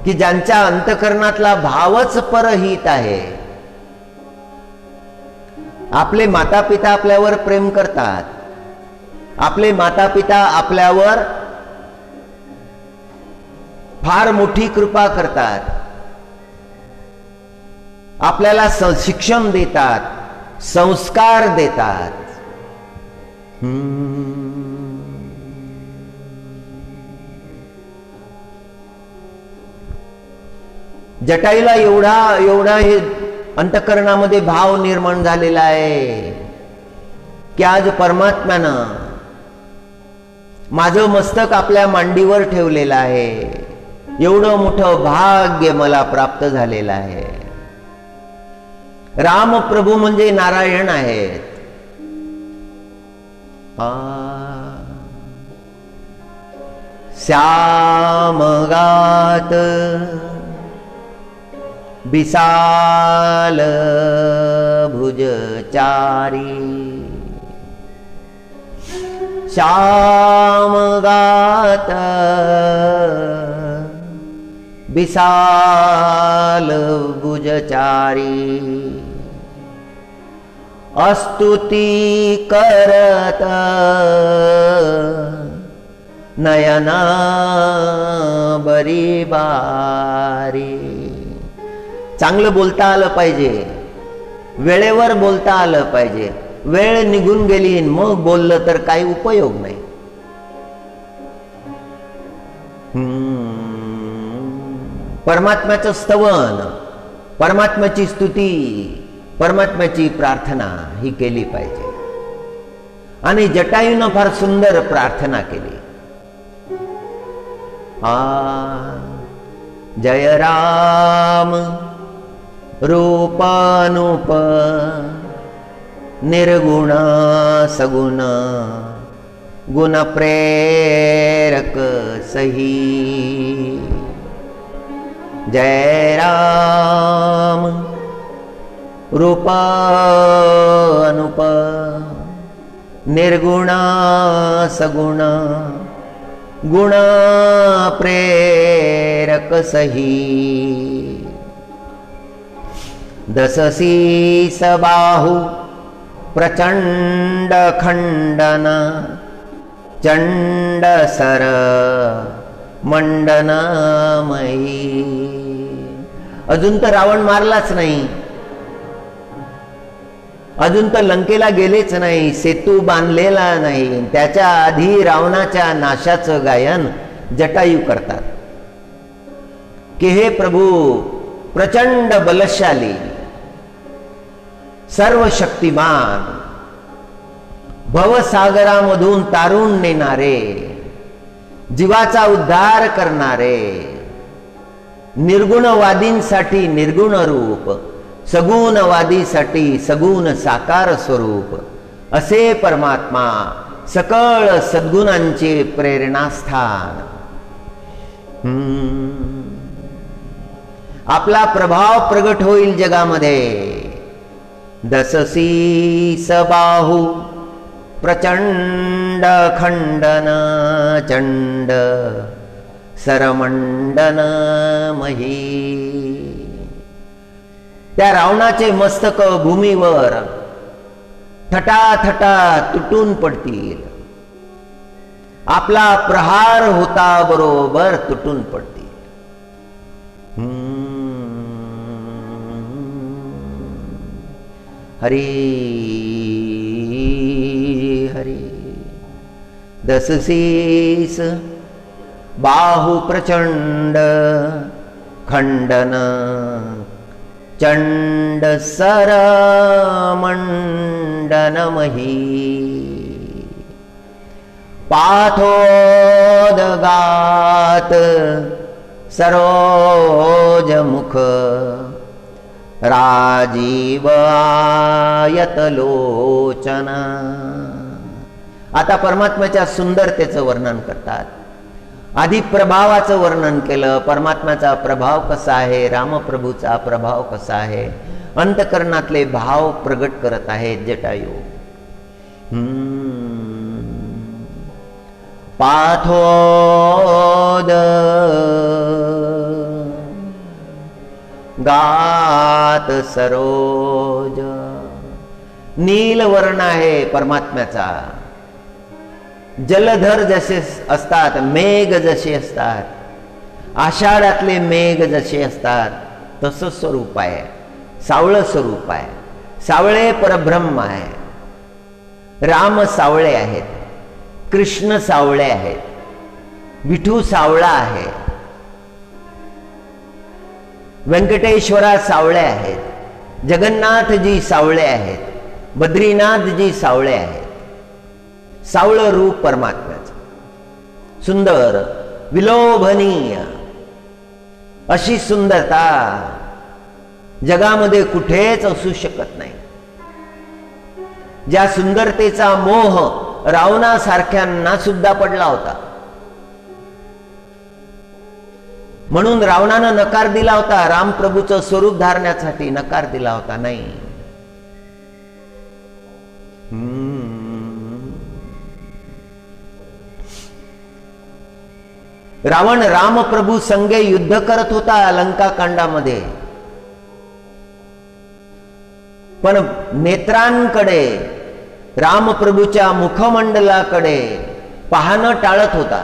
की ज्यांच्या अंतकरणातला भावच परहित आहे. आपले माता पिता आपल्यावर प्रेम करतात, आपले माता पिता आपल्यावर फार मोठी कृपा करतात, आपल्याला शिक्षण देतात, संस्कार देतात. जटायूला एवढा हे अंतकरणामध्ये भाव निर्माण झालेला आहे की आज परमात्म्यानं माझं मस्तक आपल्या मांडीवर ठेवलेलं आहे. एवढं मोठं भाग्य मला प्राप्त झालेलं आहे. राम प्रभू म्हणजे नारायण आहेत. श्यामगात विशाल भुजचारी, श्यामगात विशाल भुजचारी, स्तुती करत नयना बरी बारी. चांगलं बोलता आलं पाहिजे, वेळेवर बोलता आलं पाहिजे. वेळ निघून गेली मग बोललं तर काही उपयोग नाही. परमात्म्याचं स्तवन, परमात्म्याची स्तुती, परमात्म्याची प्रार्थना ही केली पाहिजे. आणि जटायूनं फार सुंदर प्रार्थना केली. जय राम रूपानुप निर्गुण सगुण गुण प्रेरक सही. जय राम रूपानुप निर्गुण सगुण गुण प्रेरक सही. दससी सबाहु प्रचंड खंडन चंड सर मंडनमयी. अजून तर रावण मारलाच नाही, अजून तर लंकेला गेलेच नाही, सेतू बांधलेला नाही. त्याच्या आधी रावणाच्या नाशाचं गायन जटायू करतात की हे प्रभू प्रचंड बलशाली, सर्व शक्तिमान, भवसागरामधून तारून नेणारे, जीवाचा उद्धार करणारे, निर्गुणवादींसाठी निर्गुण रूप, सगुणवादीसाठी सगुण साकार स्वरूप असे परमात्मा, सकळ सद्गुणांचे प्रेरणास्थान. आपला प्रभाव प्रगट होईल जगामध्ये. दससी सबाहु प्रचंड खंडन चंड सरमंडन मही. त्या रावणाचे मस्तक भूमीवर थटाथटा तुटून पडतील. आपला प्रहार होता बरोबर तुटून पडतील. हरी हरी. दससीस बाहु प्रचंड खंडन चंड सर मंडनमही. पाथोदगात सरोज मुख राजीव आयत लोचन. आता परमात्म्याच्या सुंदरतेचं वर्णन करतात. आधी प्रभावाचं वर्णन केलं. परमात्म्याचा प्रभाव कसा आहे, रामप्रभूचा प्रभाव कसा आहे, अंतकरणातले भाव प्रगट करत आहेत जटायू. पाथोद गात सरोज. नीलवर्ण आहे परमात्म्याचा. जलधर जसे असतात, मेघ जसे असतात, आषाढातले मेघ जसे असतात, तसं स्वरूप आहे. सावळं स्वरूप आहे. सावळे परब्रह्म आहे. राम सावळे आहेत, कृष्ण सावळे आहेत, विठू सावळा आहे, व्यंकटेश्वरा सावळे आहेत, जगन्नाथजी सावळे आहेत, बद्रीनाथजी सावळे आहेत. सावळं रूप परमात्म्याचं, सुंदर, विलोभनीय. अशी सुंदरता जगामध्ये कुठेच असू शकत नाही. ज्या सुंदरतेचा मोह रावणासारख्यांना सुद्धा पडला होता. म्हणून रावणानं नकार दिला होता, रामप्रभूचं स्वरूप धारण्यासाठी नकार दिला होता. नाही, रावण रामप्रभू संगे युद्ध करत होता लंका कांडामध्ये, पण नेत्रांकडे, रामप्रभूच्या मुखमंडलाकडे पाहणं टाळत होता.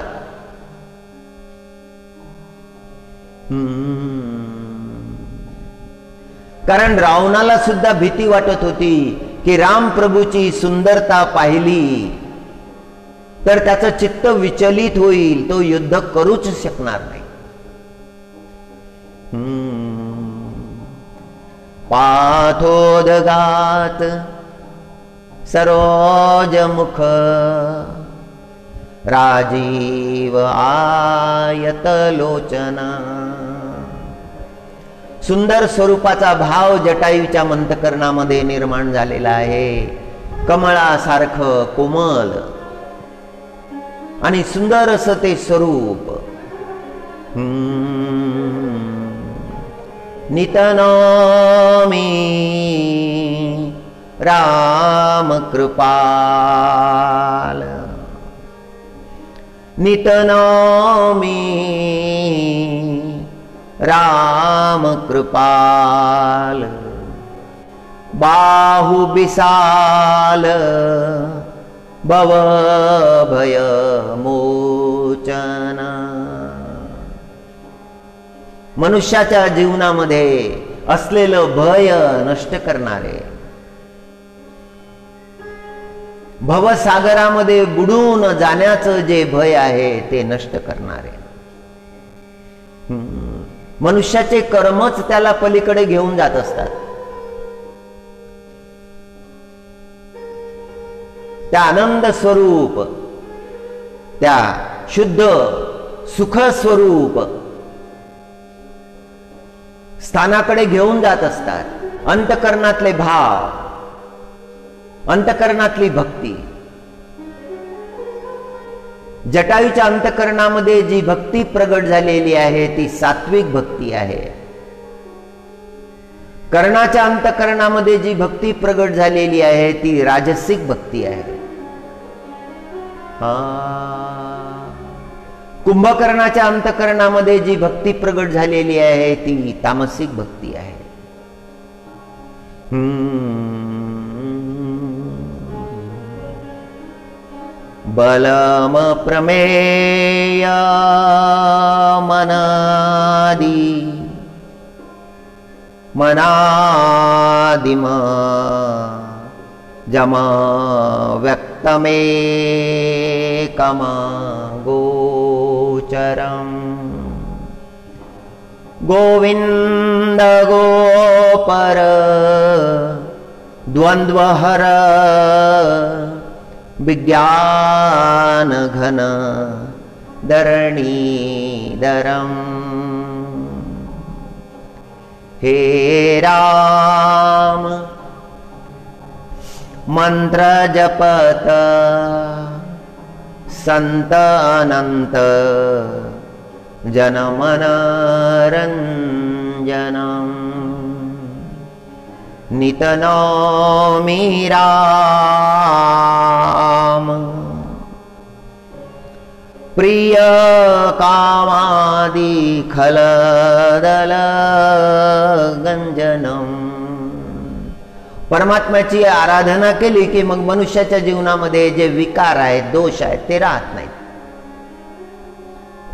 कारण रावणाला सुद्धा भीती वाटत होती की रामप्रभूची सुंदरता पाहिली तर त्याचं चित्त विचलित होईल, तो युद्ध करूच शकणार नाही. पाथोदगात सरोज मुख राजीव आयत लोचना. सुंदर स्वरूपाचा भाव जटायूच्या मंतकरणामध्ये निर्माण झालेला आहे. कमळासारखं कोमल आणि सुंदर असं ते स्वरूप. नितनोमी राम कृपाल, नितनोमी राम कृपाल. बाहु विशाल भव भय मोचन. मनुष्याच्या जीवनामध्ये असलेलं भय नष्ट करणारे, भवसागरामध्ये बुडून जाण्याचं जे भय आहे ते नष्ट करणारे. मनुष्याचे कर्मच त्याला पलीकडे घेऊन जात असतात. त्या आनंद स्वरूप, त्या शुद्ध सुख स्वरूप स्थानाकडे घेऊन जात असतात. अंतकरणातले भाव, अंतकरणातली भक्ती. जटायूच्या अंतकरणामध्ये जी भक्ती प्रगट झालेली आहे ती सात्विक भक्ती आहे. कर्णाच्या अंतकरणामध्ये जी भक्ती प्रगट झालेली आहे ती राजसिक भक्ती आहे. कुंभकर्णाच्या अंतकरणामध्ये जी भक्ती प्रगट झालेली आहे ती तामसिक भक्ती आहे. बलम प्रमेय मनादि मनादिम जम व्यक्तमेकम गोचरम् गोविंद गोपर द्वंद्वहर विज्ञान घन धरणीधरम् हे राम मंत्र जपत संत अनंत जनमन रंजनम् नित नौमि राम प्रिय कामादि खलदल गंजनम्. परमात्म्याची आराधना केली की मग मनुष्याच्या जीवनामध्ये जे विकार आहेत, दोष आहेत, ते राहत नाहीत.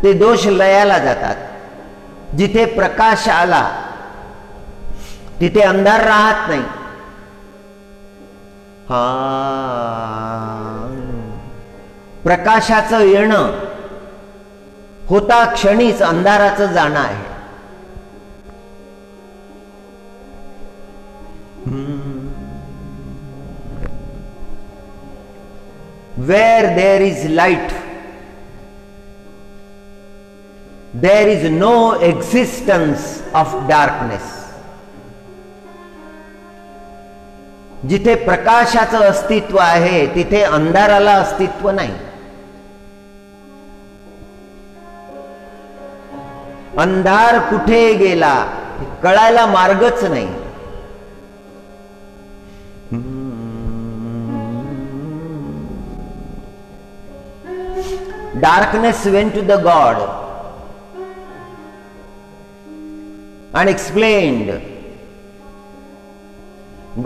ते दोष लयाला जातात. जिथे प्रकाश आला तिथे अंधार राहत नाही. हा प्रकाशाचं येणं होता क्षणीच अंधाराचं जाणं आहे. Where there is light, there is no existence of darkness. जिथे प्रकाशाचं अस्तित्व आहे तिथे अंधाराला अस्तित्व नाही. अंधार कुठे गेला कळायला मार्गच नाही. Darkness went to the God and explained,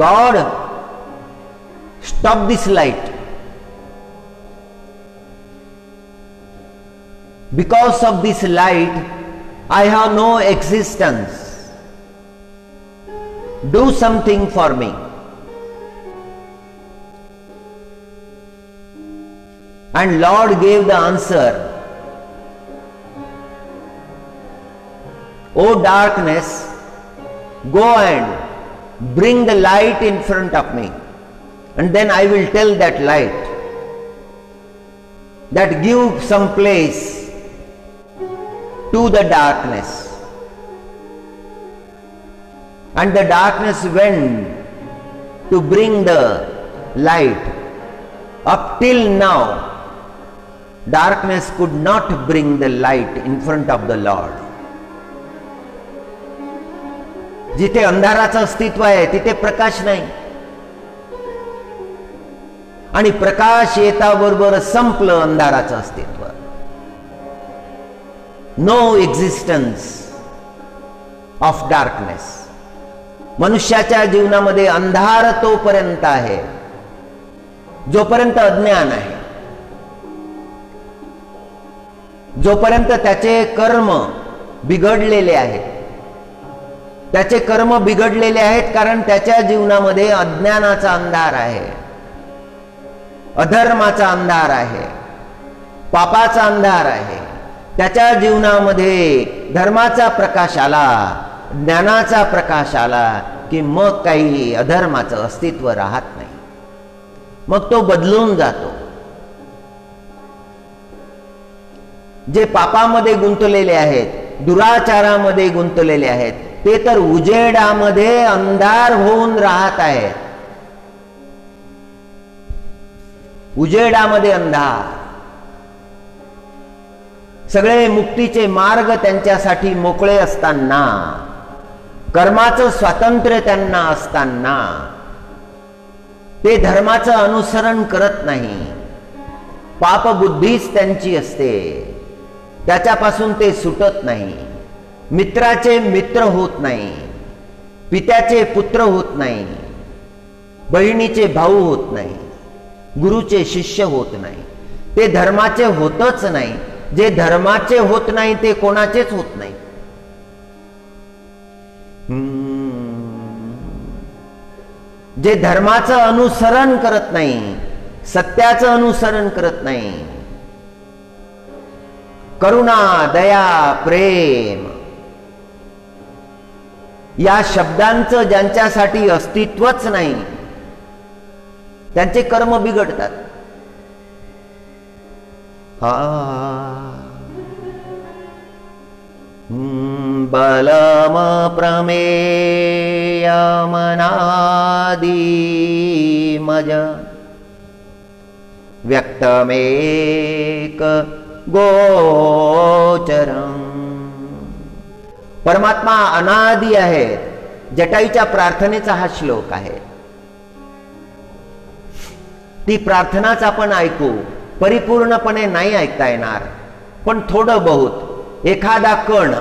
God, stop this light. Because of this light, I have no existence. Do something for me. And Lord gave the answer, O darkness, go and bring the light in front of me, and then I will tell that light that give some place to the darkness. And the darkness went to bring the light. Up till now, darkness could not bring the light in front of the Lord. जिथे अंधाराचं अस्तित्व आहे तिथे प्रकाश नाही. आणि प्रकाश येता बरोबर संपलं अंधाराचं अस्तित्व. No existence of darkness. मनुष्याच्या जीवनामध्ये अंधार तोपर्यंत आहे जोपर्यंत अज्ञान आहे, जोपर्यंत त्याचे कर्म बिघडलेले आहेत. त्याचे कर्म बिघडलेले आहेत कारण त्याच्या जीवनामध्ये अज्ञानाचा अंधार आहे, अधर्माचा अंधार आहे, पापाचा अंधार आहे. त्याच्या जीवनामध्ये धर्माचा प्रकाश आला, ज्ञानाचा प्रकाश आला की मग काही अधर्माचं अस्तित्व राहत नाही. मग तो बदलून जातो. जे पापामध्ये गुंतलेले आहेत, दुराचारामध्ये गुंतलेले आहेत, ते तर उजेडामध्ये अंधार होऊन राहत आहेत. उजेडामध्ये अंधार. सगळे मुक्तीचे मार्ग त्यांच्यासाठी मोकळे असताना, कर्माचं स्वातंत्र्य त्यांना असताना ते धर्माचं अनुसरण करत नाही. पापबुद्धीच त्यांची असते, त्याच्यापासून ते सुटत नाही. मित्राचे मित्र होत नाही, पित्याचे पुत्र होत नाही. बहिणीचे भाऊ होत नाही, गुरुचे शिष्य होत नाही, ते धर्माचे होतच नाही. जे धर्माचे होत नाही ते कोणाचेच होत नाही. जे धर्माचं अनुसरण करत नाही, सत्याचं अनुसरण करत नाही, करुणा, दया, प्रेम या शब्दांचं ज्यांच्यासाठी अस्तित्वच नाही, त्यांचे कर्म बिघडतात. बलम प्रमेयमनादिमज व्यक्तमेक गोचरम. परमात्मा अनादि आहेत. जटायूच्या प्रार्थनेचा हा श्लोक आहे. ती प्रार्थनाच आपण ऐकू. परिपूर्णपणे नाही ऐकता येणार, पण थोडं बहुत एखादा कण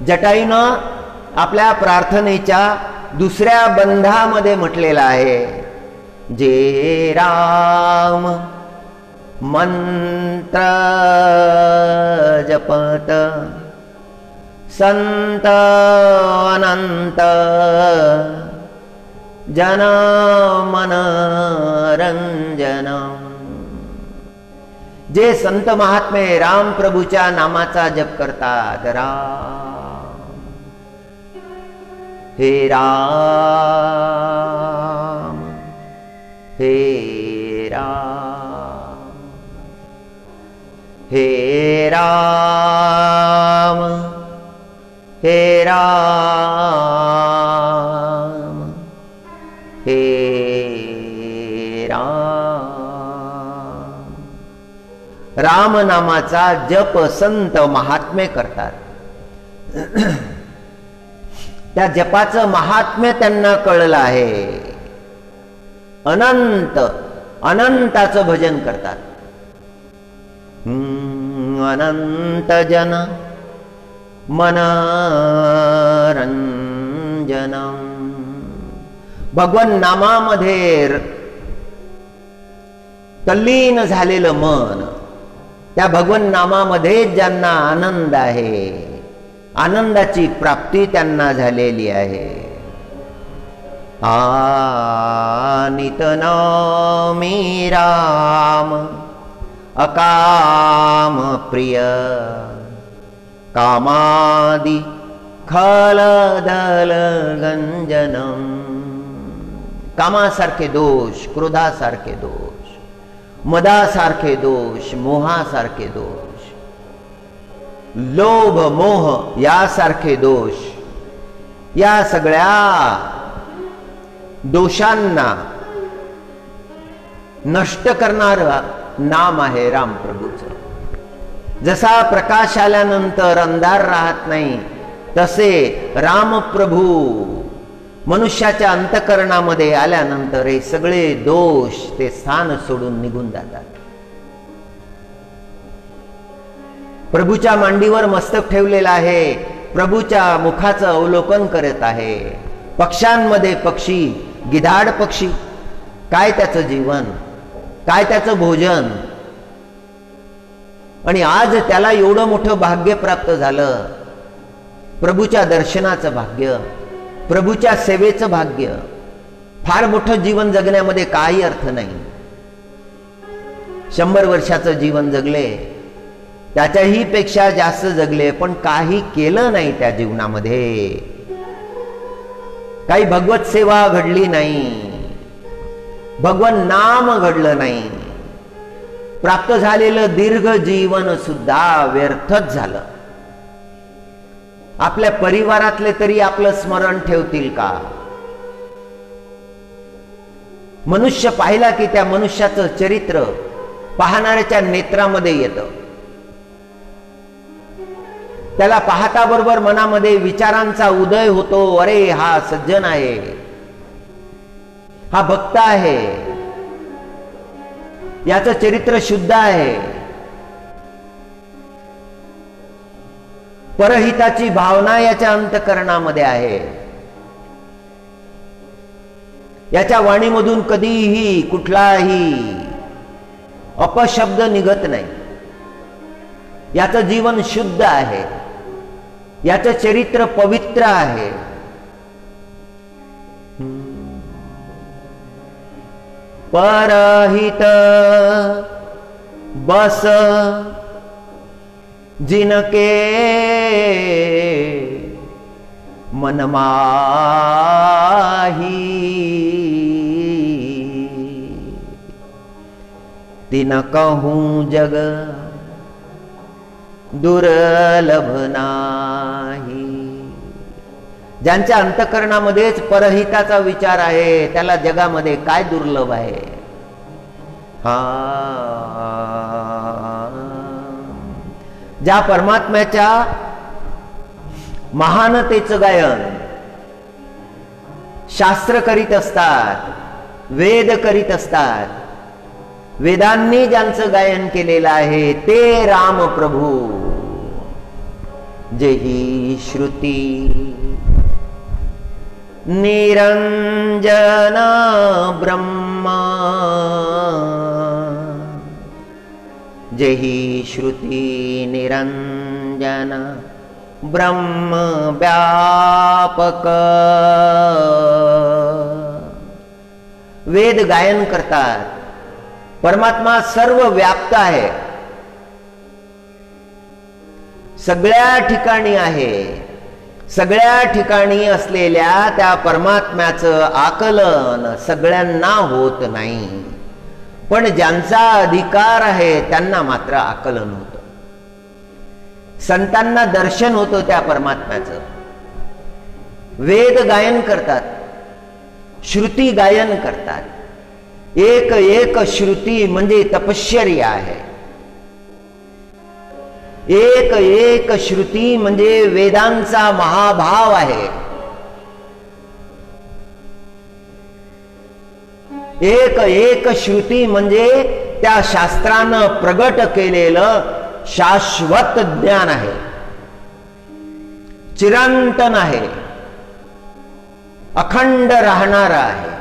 जटायूनं आपल्या प्रार्थनेच्या दुसऱ्या बंधामध्ये म्हटलेला आहे. जे राम मंत्र जपत संत अनंत जन मन रंजन. जे संत महात्मे राम प्रभूच्या नामाचा जप करतात. राम हे राम हे राम हे राम हे राम हे राम. राम नामाचा जप संत महात्मे करतात. त्या जपाचं महात्म्य त्यांना कळलं आहे. अनंत अनंताचं भजन करतात. अनंत जन मनरंजनम. भगवन नामामध्ये तल्लीन झालेलं मन, त्या भगवन नामामध्ये ज्यांना आनंद आहे, आनंदाची प्राप्ती त्यांना झालेली आहे. नितनामी राम अकाम प्रिय कामादि खलदल गंजनम. कामासारखे दोष, क्रोधासारखे दोष, मदासारखे दोष, मोहासारखे दोष, लोभ मोह यासारखे दोष, या सगळ्या दोषांना नष्ट करणारं नाम आहे राम प्रभूचं. जसा प्रकाश आल्यानंतर अंधार राहत नाही, तसे राम प्रभू मनुष्याच्या अंतःकरणामध्ये आल्यानंतर हे सगळे दोष ते स्थान सोडून निघून जातात. प्रभूच्या मांडीवर मस्तक ठेवलेलं आहे. प्रभूच्या मुखाचं अवलोकन करत आहे. पक्ष्यांमध्ये पक्षी, गिधाड पक्षी, काय त्याचं जीवन, काय त्याचं भोजन. आणि आज त्याला एवढं मोठं भाग्य प्राप्त झालं. प्रभूच्या दर्शनाचं भाग्य, प्रभूच्या सेवेचं भाग्य. फार मोठं जीवन जगण्यामध्ये काही अर्थ नाही. 100 वर्षाचं जीवन जगले, त्याच्याही पेक्षा जास्त जगले, पण काही केलं नाही त्या जीवनामध्ये. काही भगवत सेवा घडली नाही, भगवन नाम घडलं नाही. प्राप्त झालेलं दीर्घ जीवन सुद्धा व्यर्थच झालं. आपल्या परिवारातले तरी आपलं स्मरण ठेवतील का? मनुष्य पाहिला की त्या मनुष्याचं चरित्र पाहणाऱ्याच्या नेत्रामध्ये येतं. त्याला पाहता बरोबर मनामध्ये विचारांचा उदय होतो. अरे, हा सज्जन आहे, हा भक्त आहे, याचं चरित्र शुद्ध आहे. परहिताची भावना याच्या अंतःकरणामध्ये आहे. याच्या वाणीमधून कधीही कुठलाही अपशब्द निघत नाही. याचं जीवन शुद्ध आहे, याचं चरित्र पवित्र आहे. परहित बस जिनके मन माही, तिन कहूं जग दुर्लभ नाही. ज्यांच्या अंतःकरणामध्येच परहिताचा विचार आहे त्याला जगामध्ये काय दुर्लभ आहे. ज्या परमात्म्याच्या महानतेचं गायन शास्त्र करीत असतात, वेद करीत असतात, वेदांनी ज्यांचं गायन केलेलं आहे ते राम प्रभू. जेही श्रुती निरंजन ब्रह्मा, जेही श्रुती निरंजन ब्रह्म व्यापक. वेद गायन करतात, परमात्मा सर्व व्याप्त आहे, सगळ्या ठिकाणी आहे. सगळ्या ठिकाणी असलेल्या त्या परमात्म्याचं आकलन सगळ्यांना होत नाही, पण ज्यांचा अधिकार आहे त्यांना मात्र आकलन होतं. संतांना दर्शन होतं त्या परमात्म्याचं. वेद गायन करतात, श्रुती गायन करतात. एक एक श्रुती म्हणजे तपश्चर्या आहे. एक एक श्रुती म्हणजे वेदांचा महाभाव आहे. एक एक श्रुती म्हणजे त्या शास्त्रानं प्रगट केलेलं शाश्वत ज्ञान आहे, चिरंतन आहे, अखंड राहणारा आहे.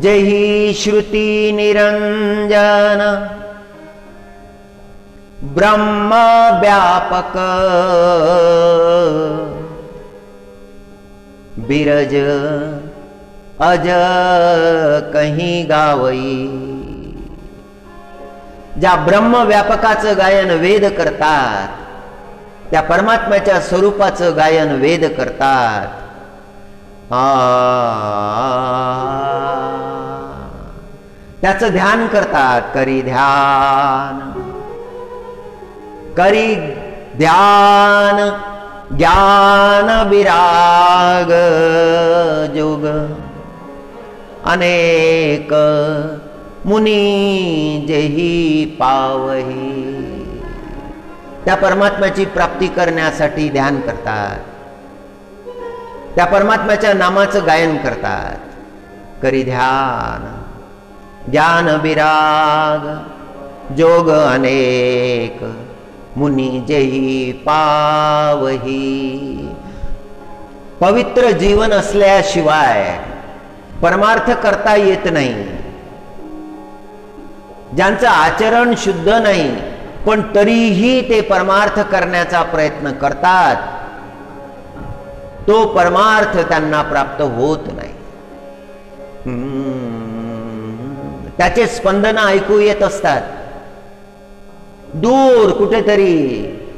जेही श्रुती निरंजन ब्रह्म व्यापक, बिरज अज कहीं गावई. ज्या ब्रह्म व्यापकाचं गायन वेद करतात, त्या परमात्म्याच्या स्वरूपाचं गायन वेद करतात. त्याचं ध्यान करतात. करी ध्यान, करी ध्यान ज्ञान विराग जोग, अनेक मुनी जेही पावही. त्या परमात्म्याची प्राप्ती करण्यासाठी ध्यान करतात, त्या परमात्म्याच्या नामाचं गायन करतात. करी ध्यान ज्ञान विराग जोग, अनेक मुनी जेही पावही. पवित्र जीवन असल्याशिवाय परमार्थ करता येत नाही. ज्यांचं आचरण शुद्ध नाही पण तरीही ते परमार्थ करण्याचा प्रयत्न करतात, तो परमार्थ त्यांना प्राप्त होत नाही. त्याचे स्पंदन ऐकू येत असतात. दूर कुठेतरी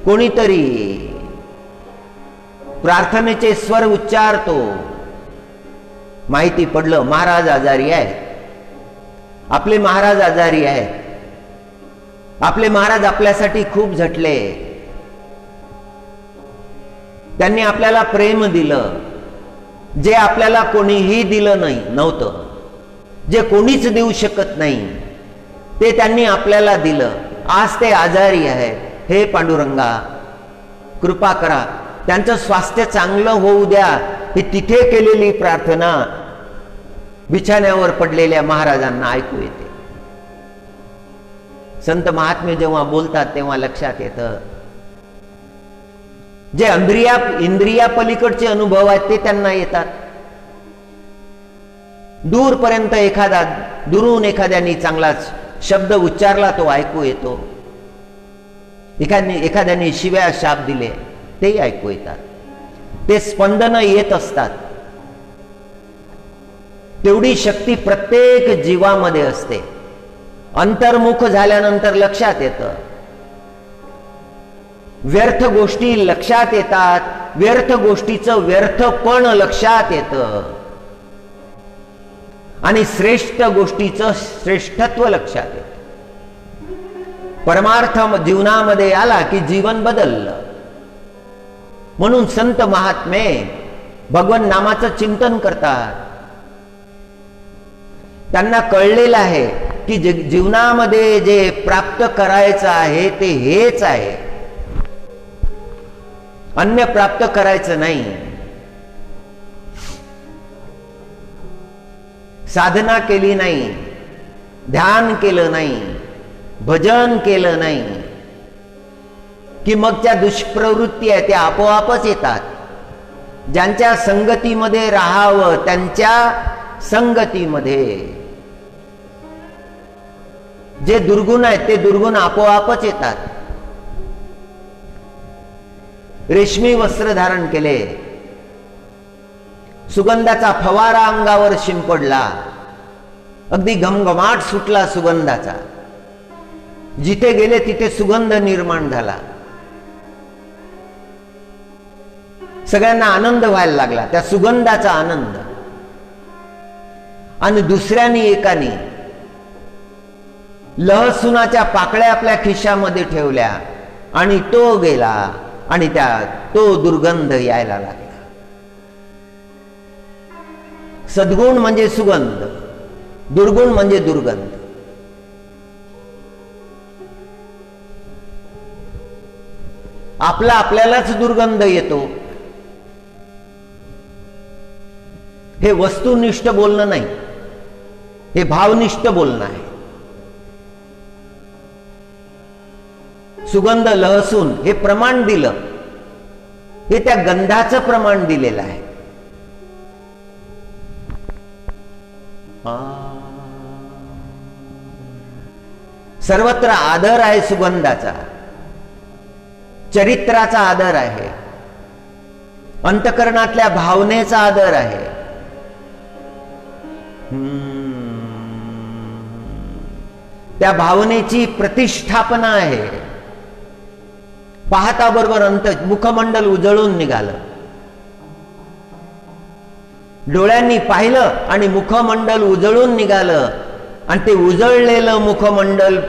कोणीतरी प्रार्थनेचे स्वर उच्चारतो. माहिती पडलं महाराज आजारी आहेत, आपले महाराज आजारी आहेत, आपले महाराज आपल्यासाठी खूप झटले, त्यांनी आपल्याला प्रेम दिलं जे आपल्याला कोणीही दिलं नव्हतं, जे कोणीच देऊ शकत नाही ते त्यांनी आपल्याला दिलं. आज ते आजारी आहेत, हे पांडुरंगा कृपा करा, त्यांचं स्वास्थ्य चांगलं होऊ द्या. ही तिथे केलेली प्रार्थना बिछाण्यावर पडलेल्या महाराजांना ऐकू येते. संत महात्मे जेव्हा बोलतात तेव्हा लक्षात येतं जे इंद्रिया पलीकडचे अनुभव आहेत ते त्यांना येतात. दूरपर्यंत दुरून एखाद्याने चांगला शब्द उच्चारला तो ऐकू येतो, एखाद्याने शिव्या शाप दिले तेही ऐकू येतात, ते स्पंदन येत असतात. तेवढी शक्ती प्रत्येक जीवामध्ये असते. अंतर्मुख झाल्यानंतर लक्षात येतं, व्यर्थ गोष्टी लक्षात येतात, व्यर्थ गोष्टीचं व्यर्थपण लक्षात येतं आणि श्रेष्ठ गोष्टीचं श्रेष्ठत्व लक्षात येतं. परमार्थ जीवनामध्ये आला की जीवन बदललं. म्हणून संत महात्मे भगवान नामाचं चिंतन करतात. त्यांना कळलेलं आहे की जीवनामध्ये जे प्राप्त करायचं आहे ते हेच आहे, अन्य प्राप्त करायचं नाही. साधना केली नाही, ध्यान केलं नाही, भजन केलं नाही की मग त्या दुष्प्रवृत्ती आहेत त्या आपोआपच येतात. ज्यांच्या संगतीमध्ये राहावं त्यांच्या संगतीमध्ये जे दुर्गुण आहेत ते दुर्गुण आपोआपच येतात. रेशमी वस्त्र धारण केले, सुगंधाचा फवारा अंगावर शिंपडला, अगदी घमघमाट सुटला सुगंधाचा, जिथे गेले तिथे सुगंध निर्माण झाला, सगळ्यांना आनंद व्हायला लागला त्या सुगंधाचा आनंद. आणि दुसऱ्यानी एकानी लहसुनाच्या पाकळ्या आपल्या खिशामध्ये ठेवल्या आणि तो गेला आणि तो दुर्गंध यायला लागला. सद्गुण म्हणजे सुगंध, दुर्गुण म्हणजे दुर्गंध. आपल्यालाच दुर्गंध येतो. हे वस्तुनिष्ठ बोलणं नाही, हे भावनिष्ठ बोलणं आहे. सुगंध लहसून हे प्रमाण दिलं, हे त्या गंधाचं प्रमाण दिलेलं आहे. सर्वत्र आदर आहे सुगंधाचा, चरित्राचा आदर आहे, अंतकरणातल्या भावनेचा आदर आहे. त्या भावनेची प्रतिष्ठापना आहे. पाहता बरोबर मुखमंडल उजळून निघालं. डोळ्यांनी पाहिलं आणि मुखमंडल उजळून निघालं. आणि ते उजळलेलं मुखमंडल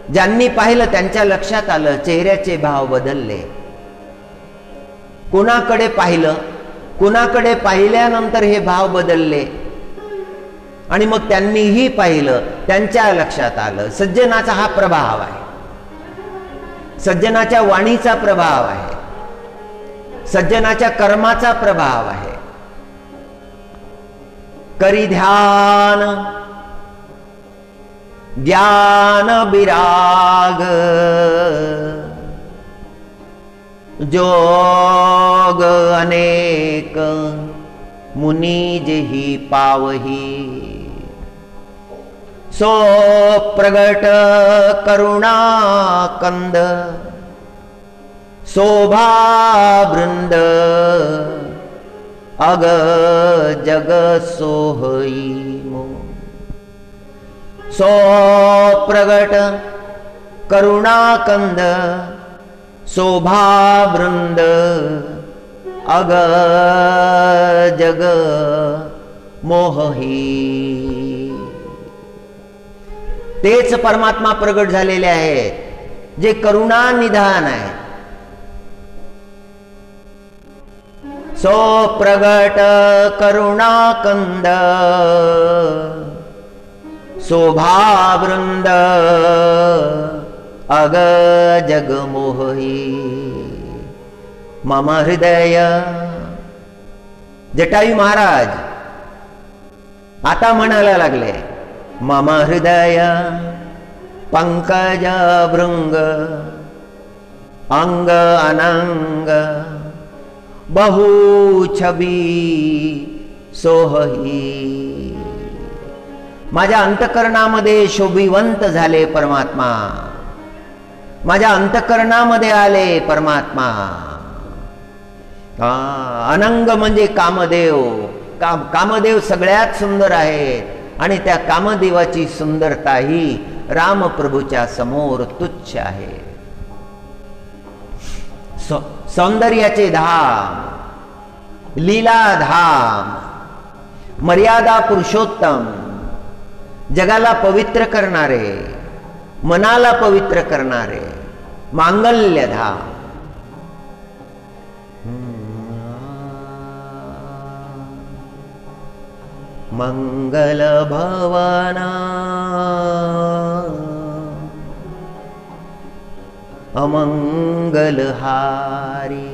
ज्यांनी पाहिलं त्यांच्या लक्षात आलं, चेहऱ्याचे भाव बदलले. कोणाकडे पाहिलं, कोणाकडे पाहिल्यानंतर हे भाव बदलले आणि मग त्यांनीही पाहिलं, त्यांच्या लक्षात आलं. सज्जनाचा हा प्रभाव आहे, सज्जनाच्या वाणीचा प्रभाव आहे, सज्जनाच्या कर्माचा प्रभाव आहे. करी ध्यान ज्ञान विराग, जोग अनेक मुनी जेही पावही. सो प्रगट करुणा कंद, शोभा वृंद अग जग सोहई मो. सो प्रगट करुणा कंद, शोभा वृंद अग जग मोहही. तेच परमात्मा प्रगट झालेले आहेत जे करुणा निधान आहे. सो प्रगट करुणा कंद, शोभा वृंद अग जग मोही. मम हृदय. जटायू महाराज आता म्हणायला लागले, मम हृदय पंकज भृंग अंग अनंग बहु छबी सोहही. माझ्या अंतकरणामध्ये शोभिवंत झाले परमात्मा, माझ्या अंतकरणामध्ये आले परमात्मा. अनंग म्हणजे कामदेव. कामदेव सगळ्यात सुंदर आहेत आणि त्या कामदेवाची सुंदरता ही रामप्रभूच्या समोर तुच्छ आहे. सौंदर्याचे धाम, लीला धाम, मर्यादा पुरुषोत्तम, जगाला पवित्र करणारे, मनाला पवित्र करणारे, मांगल्य धाम. मंगल भवना अमंगल हारी,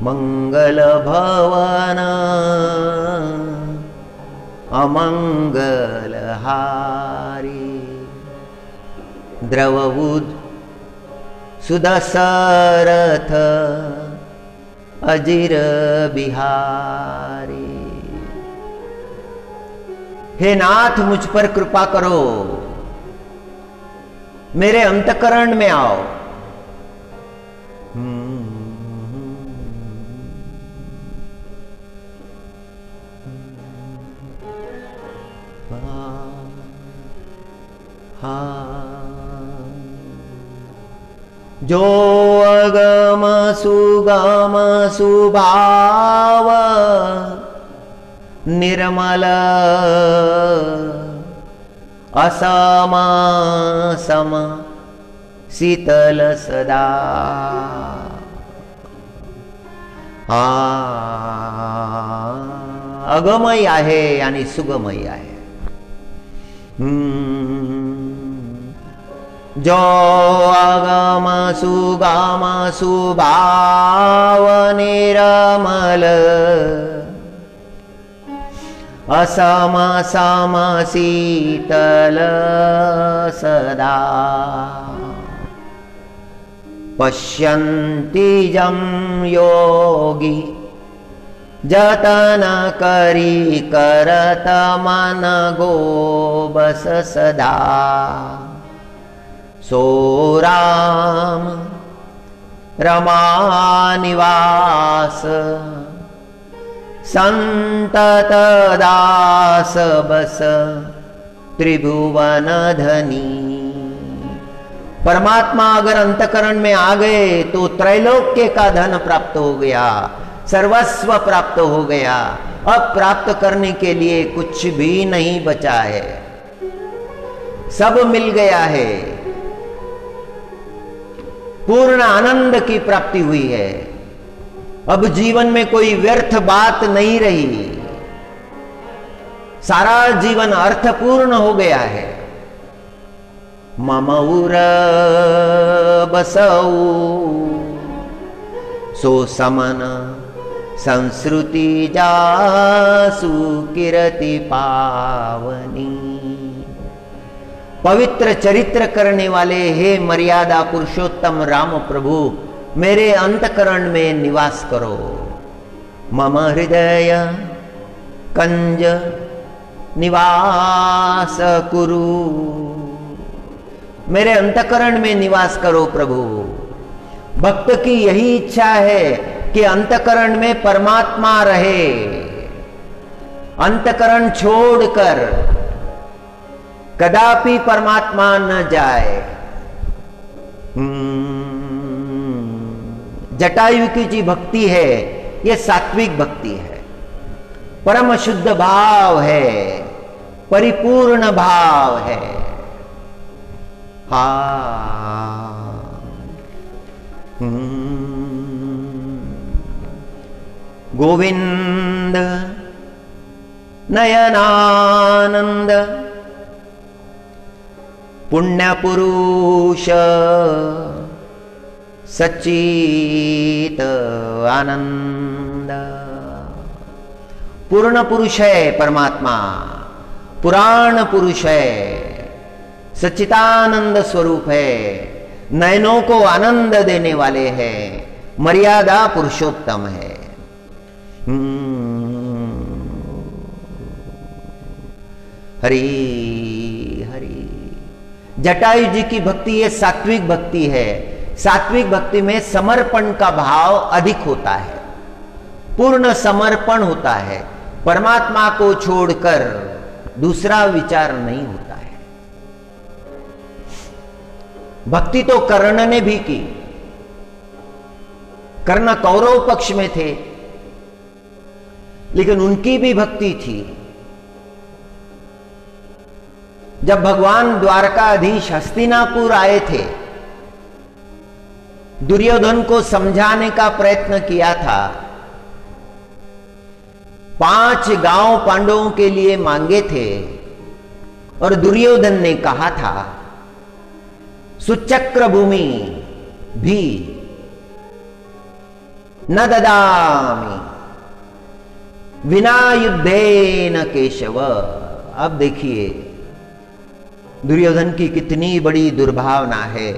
मंगल भवना अमंगल हारी. द्रवउद सुदशरथ अजिर बिहारी. हे नाथ मुझ पर कृपा करो, मेरे अंतकरण में आओ. जो अगम सुगम सुभाव निर्मल असम सम शीतल सदा. अगमय आहे आणि सुगमय आहे. जो अगम सुगम सुभाव निर्मल असम सम शीतल सदा. पश्यन्ति जं योगी जतन करी करत मन गोबस सदा. सो राम रमानिवास संतत दास बस त्रिभुवन धनी. परमात्मा अगर अंतकरण में आ गए तो त्रैलोक्य का धन प्राप्त हो गया, सर्वस्व प्राप्त हो गया. अब प्राप्त करने के लिए कुछ भी नहीं बचा है, सब मिल गया है. पूर्ण आनंद की प्राप्ति हुई है. अब जीवन में कोई व्यर्थ बात नहीं रही, सारा जीवन अर्थपूर्ण हो गया है. मम उर बसऊ सो समन संस्कृति जासु कीर्ति पावनी. पवित्र चरित्र करने वाले हे मर्यादा पुरुषोत्तम राम प्रभु, मेरे अंतकरण में निवास करो. मम हृदय कंज निवास कुरु. मेरे अंतकरण में निवास करो प्रभु. भक्त की यही इच्छा है कि अंतकरण में परमात्मा रहे, अंतकरण छोड़कर कदापि परमात्मा न जाए. जटायु की जी भक्ति है, ये सात्विक भक्ति है, परम शुद्ध भाव है, परिपूर्ण भाव है. गोविंद नयनानंद पुण्य पुरुष सच्चित आनंद. पूर्ण पुरुष है परमात्मा, पुराण पुरुष है, सच्चिदानंद स्वरूप है, नयनों को आनंद देने वाले हैं, मर्यादा पुरुषोत्तम है. हरि हरि। जटायु जी की भक्ति ये सात्विक भक्ति है। सात्विक भक्ति में समर्पण का भाव अधिक होता है, पूर्ण समर्पण होता है, परमात्मा को छोड़कर दूसरा विचार नहीं होता है। भक्ति तो कर्ण ने भी की। कर्ण कौरव पक्ष में थे, लेकिन उनकी भी भक्ति थी। जब भगवान द्वारकाधीश हस्तिनापुर आए थे, दुर्योधन को समझाने का प्रयत्न किया था। 5 गांव पांडवों के लिए मांगे थे और दुर्योधन ने कहा था सुचक्र भूमि भी न ददामि विना युद्धेन केशव। अब देखिए दुर्योधन की कितनी बड़ी दुर्भावना है।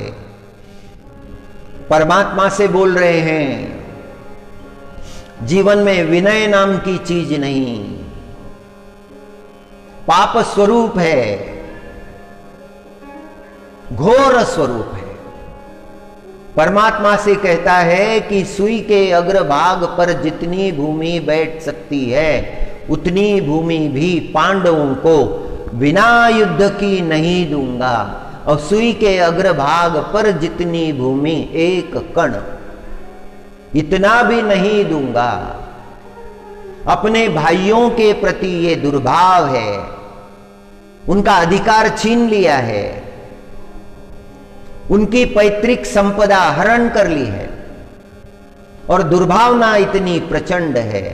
परमात्मा से बोल रहे हैं, जीवन में विनय नाम की चीज नहीं, पाप स्वरूप है, घोर स्वरूप है। परमात्मा से कहता है कि सुई के अग्रभाग पर जितनी भूमि बैठ सकती है उतनी भूमि भी पांडवों को बिना युद्ध की नहीं दूंगा, और सुई के अग्रभाग पर जितनी भूमि एक कण इतना भी नहीं दूंगा। अपने भाइयों के प्रति ये दुर्भाव है, उनका अधिकार छीन लिया है, उनकी पैतृक संपदा हरण कर ली है, और दुर्भावना इतनी प्रचंड है।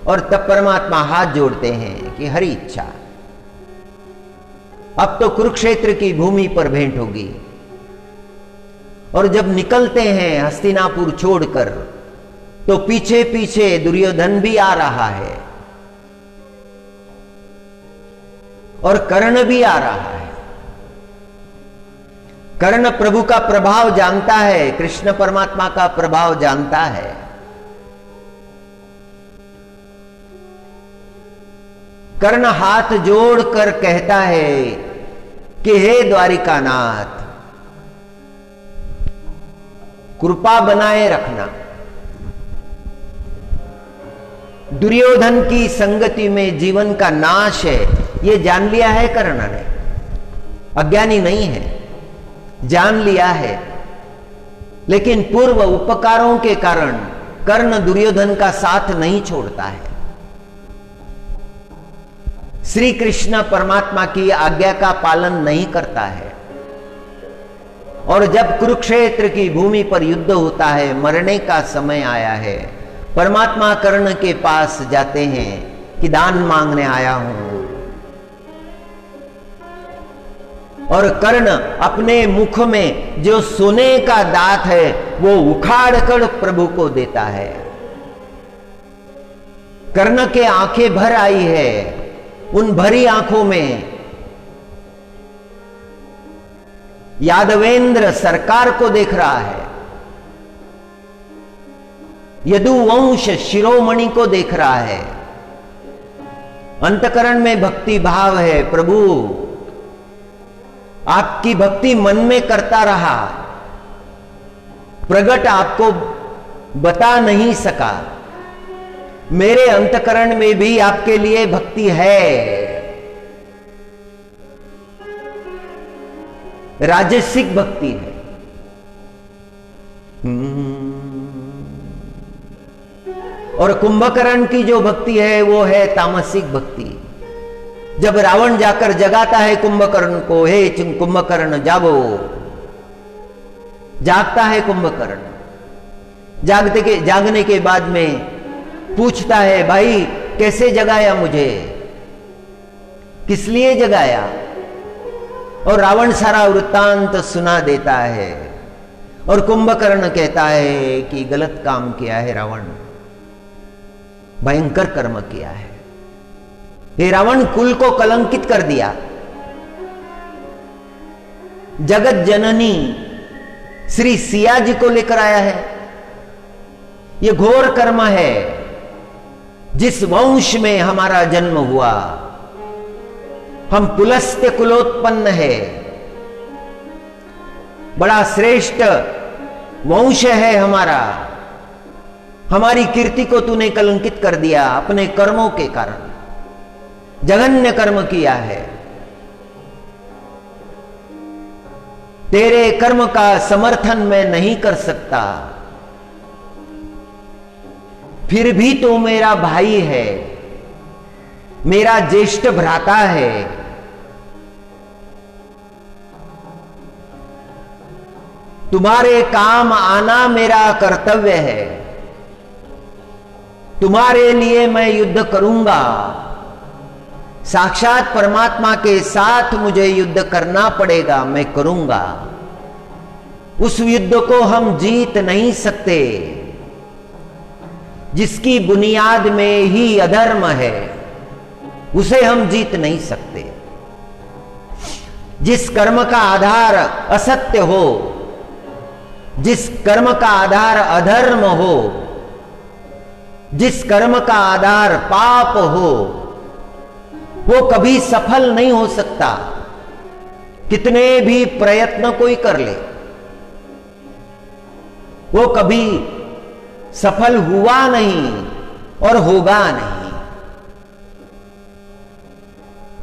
और तब परमात्मा हाथ जोड़ते हैं कि हरि इच्छा, अब तो कुरुक्षेत्र की भूमि पर भेंट होगी। और जब निकलते हैं हस्तिनापुर छोड़कर, तो पीछे पीछे दुर्योधन भी आ रहा है और कर्ण भी आ रहा है। कर्ण प्रभु का प्रभाव जानता है, कृष्ण परमात्मा का प्रभाव जानता है। कर्ण हाथ जोड़कर कहता है कि हे द्वारिकानाथ, कृपा बनाए रखना। दुर्योधन की संगति में जीवन का नाश है, यह जान लिया है कर्ण ने, अज्ञानी नहीं है, जान लिया है। लेकिन पूर्व उपकारों के कारण कर्ण दुर्योधन का साथ नहीं छोड़ता है। श्री कृष्ण परमात्मा की आज्ञा का पालन नहीं करता है। और जब कुरुक्षेत्र की भूमि पर युद्ध होता है, मरने का समय आया है, परमात्मा कर्ण के पास जाते हैं कि दान मांगने आया हूं। और कर्ण अपने मुख में जो सोने का दांत है वो उखाड़कर प्रभु को देता है। कर्ण के आंखें भर आई है, उन भरी आंखों में यादवेंद्र सरकार को देख रहा है, यदुवंश शिरोमणि को देख रहा है। अंतकरण में भक्ति भाव है, प्रभु आपकी भक्ति मन में करता रहा, प्रगट आपको बता नहीं सका। मेरे अंतकरण में भी आपके लिए भक्ति है। राजसिक भक्ति है। और कुंभकर्ण की जो भक्ति है वो है तामसिक भक्ति। जब रावण जाकर जगाता है कुंभकर्ण को, हे कुंभकर्ण जागो, जागता है कुंभकर्ण। जागने के बाद में पूछता है, भाई कैसे जगाया मुझे, किस लिए जगाया? और रावण सारा वृत्तांत सुना देता है। और कुंभकर्ण कहता है कि गलत काम किया है रावण, भयंकर कर्म किया है। ये रावण कुल को कलंकित कर दिया। जगत जननी श्री सिया जी को लेकर आया है। ये घोर कर्म है। जिस वंश में हमारा जन्म हुआ, हम पुलस्त्य कुलोत्पन्न है, बड़ा श्रेष्ठ वंश है हमारा। हमारी कीर्ति को तूने कलंकित कर दिया अपने कर्मों के कारण, जघन्य कर्म किया है। तेरे कर्म का समर्थन मैं नहीं कर सकता, फिर भी तू मेरा भाई है, मेरा ज्येष्ठ भ्राता है। तुम्हारे काम आना मेरा कर्तव्य है, तुम्हारे लिए मैं युद्ध करूंगा। साक्षात परमात्मा के साथ मुझे युद्ध करना पड़ेगा, मैं करूंगा। उस युद्ध को हम जीत नहीं सकते जिसकी बुनियाद में ही अधर्म है, उसे हम जीत नहीं सकते। जिस कर्म का आधार असत्य हो, जिस कर्म का आधार अधर्म हो, जिस कर्म का आधार पाप हो, वो कभी सफल नहीं हो सकता, कितने भी प्रयत्न कोई कर ले, वो कभी सफल हुआ नहीं और होगा नहीं।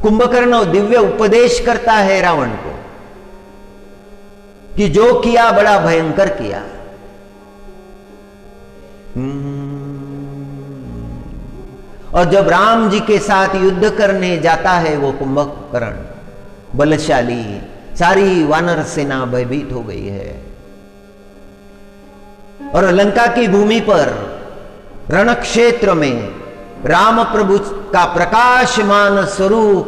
कुंभकर्ण दिव्य उपदेश करता है रावण को कि जो किया बड़ा भयंकर किया। और जब राम जी के साथ युद्ध करने जाता है वो कुंभकर्ण बलशाली, सारी वानर सेना भयभीत हो गई है। और लंका की भूमि पर रण क्षेत्र में राम प्रभु का प्रकाशमान स्वरूप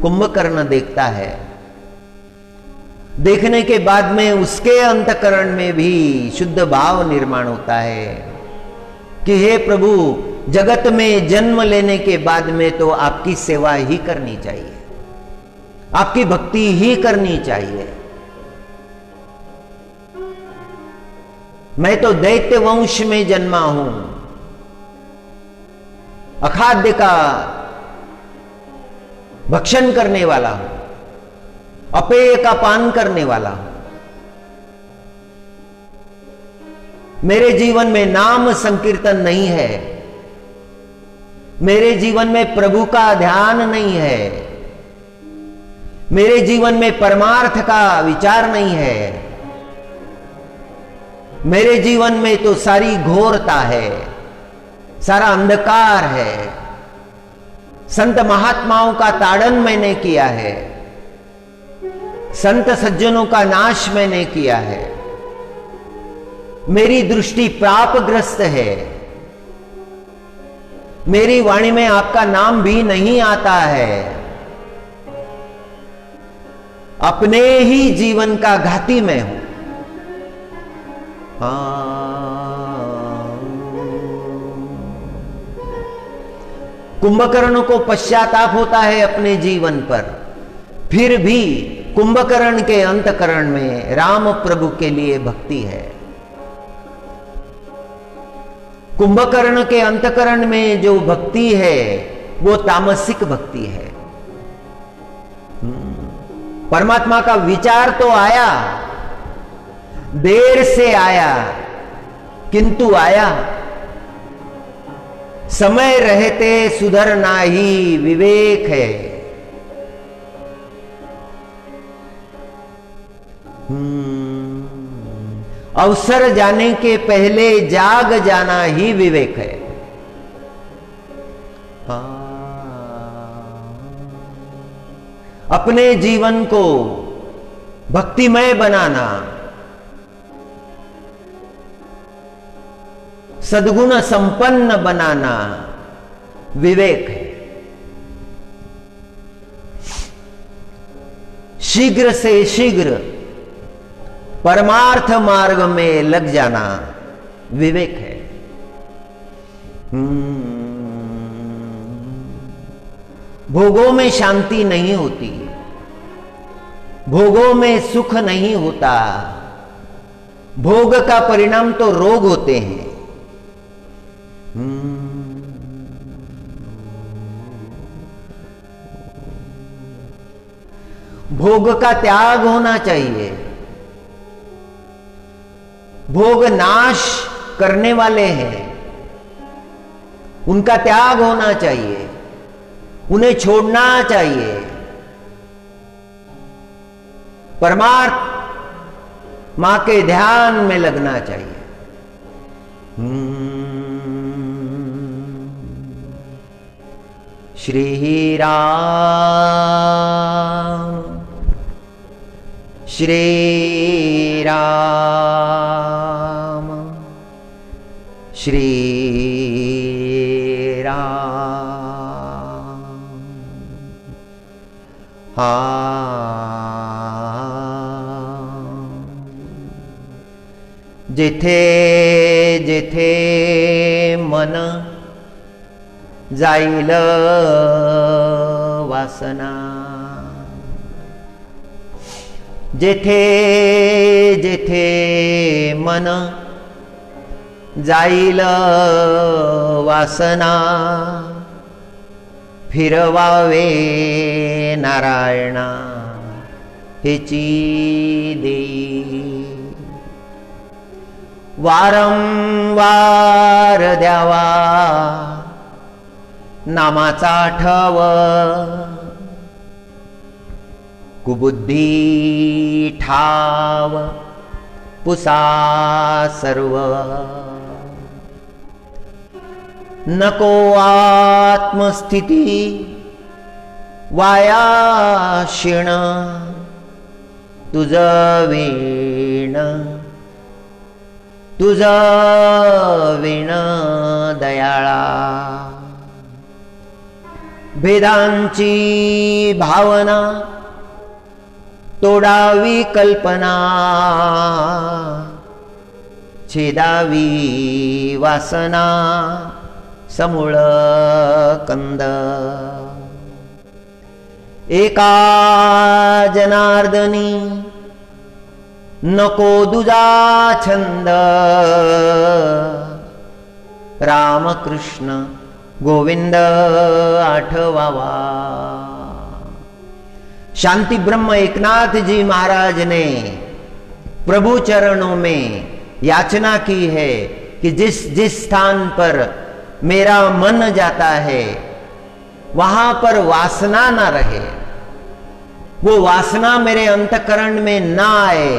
कुंभकर्ण देखता है। देखने के बाद में उसके अंतकरण में भी शुद्ध भाव निर्माण होता है कि हे प्रभु, जगत में जन्म लेने के बाद में तो आपकी सेवा ही करनी चाहिए, आपकी भक्ति ही करनी चाहिए। मैं तो दैत्य वंश में जन्मा हूं, अखाद्य का भक्षण करने वाला हूं, अपेय का पान करने वाला हूं। मेरे जीवन में नाम संकीर्तन नहीं है, मेरे जीवन में प्रभु का ध्यान नहीं है, मेरे जीवन में परमार्थ का विचार नहीं है। मेरे जीवन में तो सारी घोरता है, सारा अंधकार है। संत महात्माओं का ताड़न मैंने किया है, संत सज्जनों का नाश मैंने किया है। मेरी दृष्टि पापग्रस्त है, मेरी वाणी में आपका नाम भी नहीं आता है। अपने ही जीवन का घाती मैं हूं। कुंभकर्ण को पश्चाताप होता है अपने जीवन पर, फिर भी कुंभकर्ण के अंतकरण में राम प्रभु के लिए भक्ति है। कुंभकर्ण के अंतकरण में जो भक्ति है वो तामसिक भक्ति है। परमात्मा का विचार तो आया, देर से आया, किंतु आया। समय रहते सुधरना ही विवेक है। अवसर जाने के पहले जाग जाना ही विवेक है। अपने जीवन को भक्तिमय बनाना, सद्गुण संपन्न बनाना विवेक है। शीघ्र से शीघ्र परमार्थ मार्ग में लग जाना विवेक है। भोगों में शांति नहीं होती, भोगों में सुख नहीं होता, भोग का परिणाम तो रोग होते हैं। भोग का त्याग होना चाहिए। भोग नाश करने वाले हैं, उनका त्याग होना चाहिए, उन्हें छोड़ना चाहिए। परमात्मा के ध्यान में लगना चाहिए। श्री राम श्री राम श्री राम। जिथे जिथे मन जाईल वासना, जेथे जेथे मन जाईल वासना, फिरवावे नारायणा हेची देई। वारंवार द्यावा नामाचा ठव, कुबुद्धी ठाव पुसा सर्व। नको आत्मस्थिती वाया क्षीण, तुझ वीण तुझ वीण दयाळा। भेदांची भावना तोडावी कल्पना, छेदावी वासना समूळ कंद। एका जनार्दनी नको दुजा छंद, रामकृष्ण गोविंद आठवावा। शांति ब्रह्म एकनाथ जी महाराज ने प्रभु चरणों में याचना की है कि जिस जिस स्थान पर मेरा मन जाता है वहां पर वासना ना रहे, वो वासना मेरे अंतकरण में ना आए।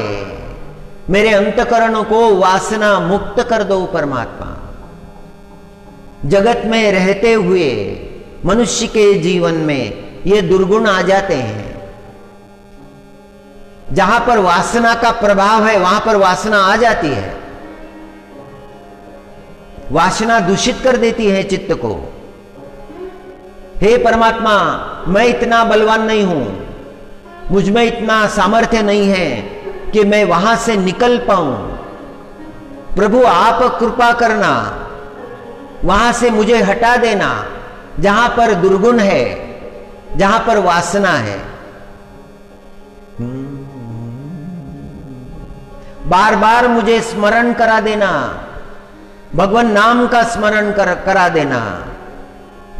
मेरे अंतकरण को वासना मुक्त कर दो परमात्मा। जगत में रहते हुए मनुष्य के जीवन में ये दुर्गुण आ जाते हैं। जहां पर वासना का प्रभाव है वहां पर वासना आ जाती है। वासना दूषित कर देती है चित्त को। हे परमात्मा, मैं इतना बलवान नहीं हूं, मुझ में इतना सामर्थ्य नहीं है कि मैं वहां से निकल पाऊं। प्रभु आप कृपा करना, वहां से मुझे हटा देना जहां पर दुर्गुण है, जहां पर वासना है। बार बार मुझे स्मरण करा देना, भगवान नाम का स्मरण करा देना।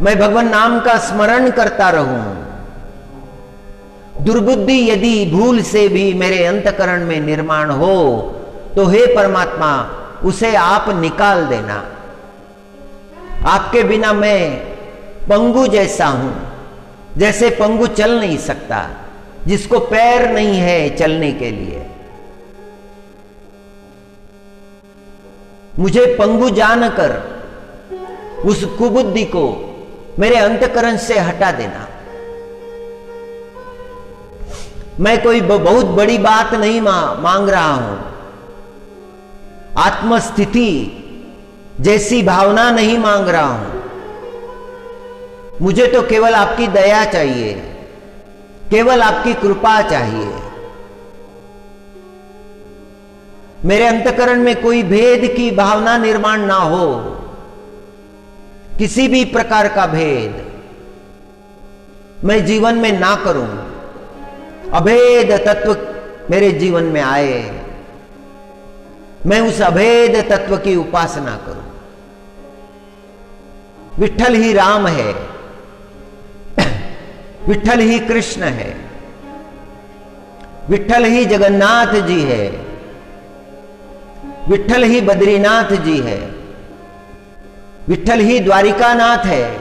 मैं भगवान नाम का स्मरण करता रहूं। दुर्बुद्धि यदि भूल से भी मेरे अंतकरण में निर्माण हो तो हे परमात्मा उसे आप निकाल देना। आपके बिना मैं पंगु जैसा हूं, जैसे पंगु चल नहीं सकता, जिसको पैर नहीं है चलने के लिए। मुझे पंगु जानकर उस कुबुद्धि को मेरे अंतकरण से हटा देना। मैं कोई बहुत बड़ी बात नहीं मांग रहा हूं। आत्मस्थिति जैसी भावना नहीं मांग रहा हूं। मुझे तो केवल आपकी दया चाहिए, केवल आपकी कृपा चाहिए। मेरे अंतकरण में कोई भेद की भावना निर्माण ना हो, किसी भी प्रकार का भेद मैं जीवन में ना करूं। अभेद तत्व मेरे जीवन में आए, मैं उस अभेद तत्व की उपासना करूं। विठ्ठल ही राम है, विठ्ठल ही कृष्ण है, विठल ही जगन्नाथ जी है, विठल ही बद्रीनाथ जी है, विठल ही द्वारिकानाथ है,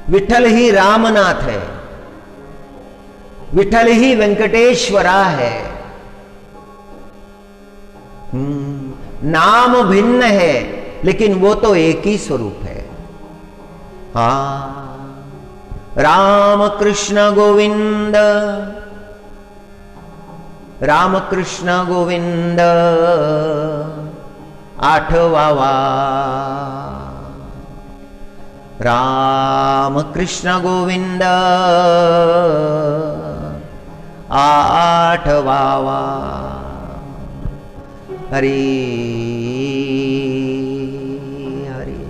विठल ही रामनाथ है, विठल ही वेंकटेश्वरा है। नाम भिन्न है लेकिन वो तो एक ही स्वरूप है। राम कृष्ण गोविंद, राम कृष्ण गोविंद आठवावा, राम कृष्ण गोविंद आठवावा। हरि हरि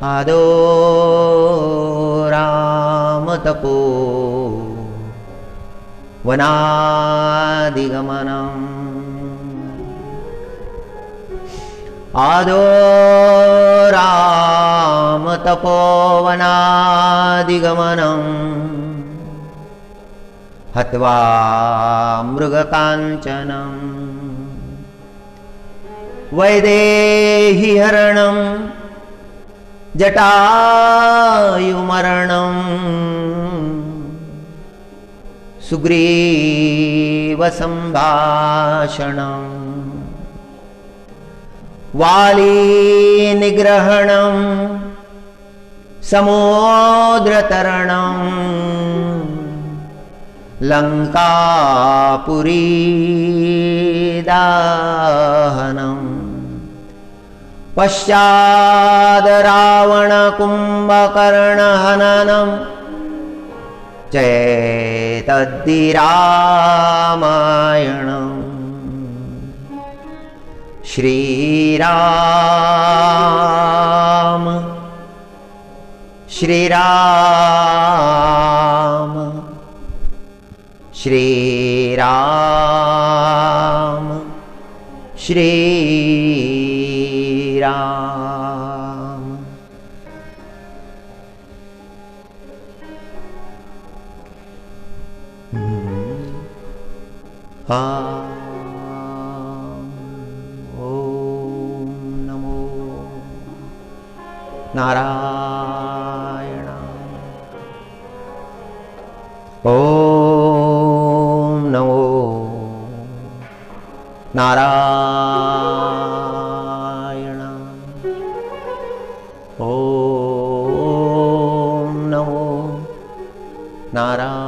आदो राम तपो वनादिगमनम्, आदो राम तपोवनादिगमनम्, हत्वा मृगकाञ्चनम्, वैदेही हरणम् जटायुमरणम्, सुग्रीवसम्भाषणम्, वाली निग्रहणं समुद्रतरणं, लंकापुरी दाहनं, पश्चाद रावण कुंभकर्ण हननं, चेतद्धि रामायणम्। श्रीराम श्रीराम श्रीराम श्रीराम। नारायण। ओम नमो नारायण। ओम नमो नारायण।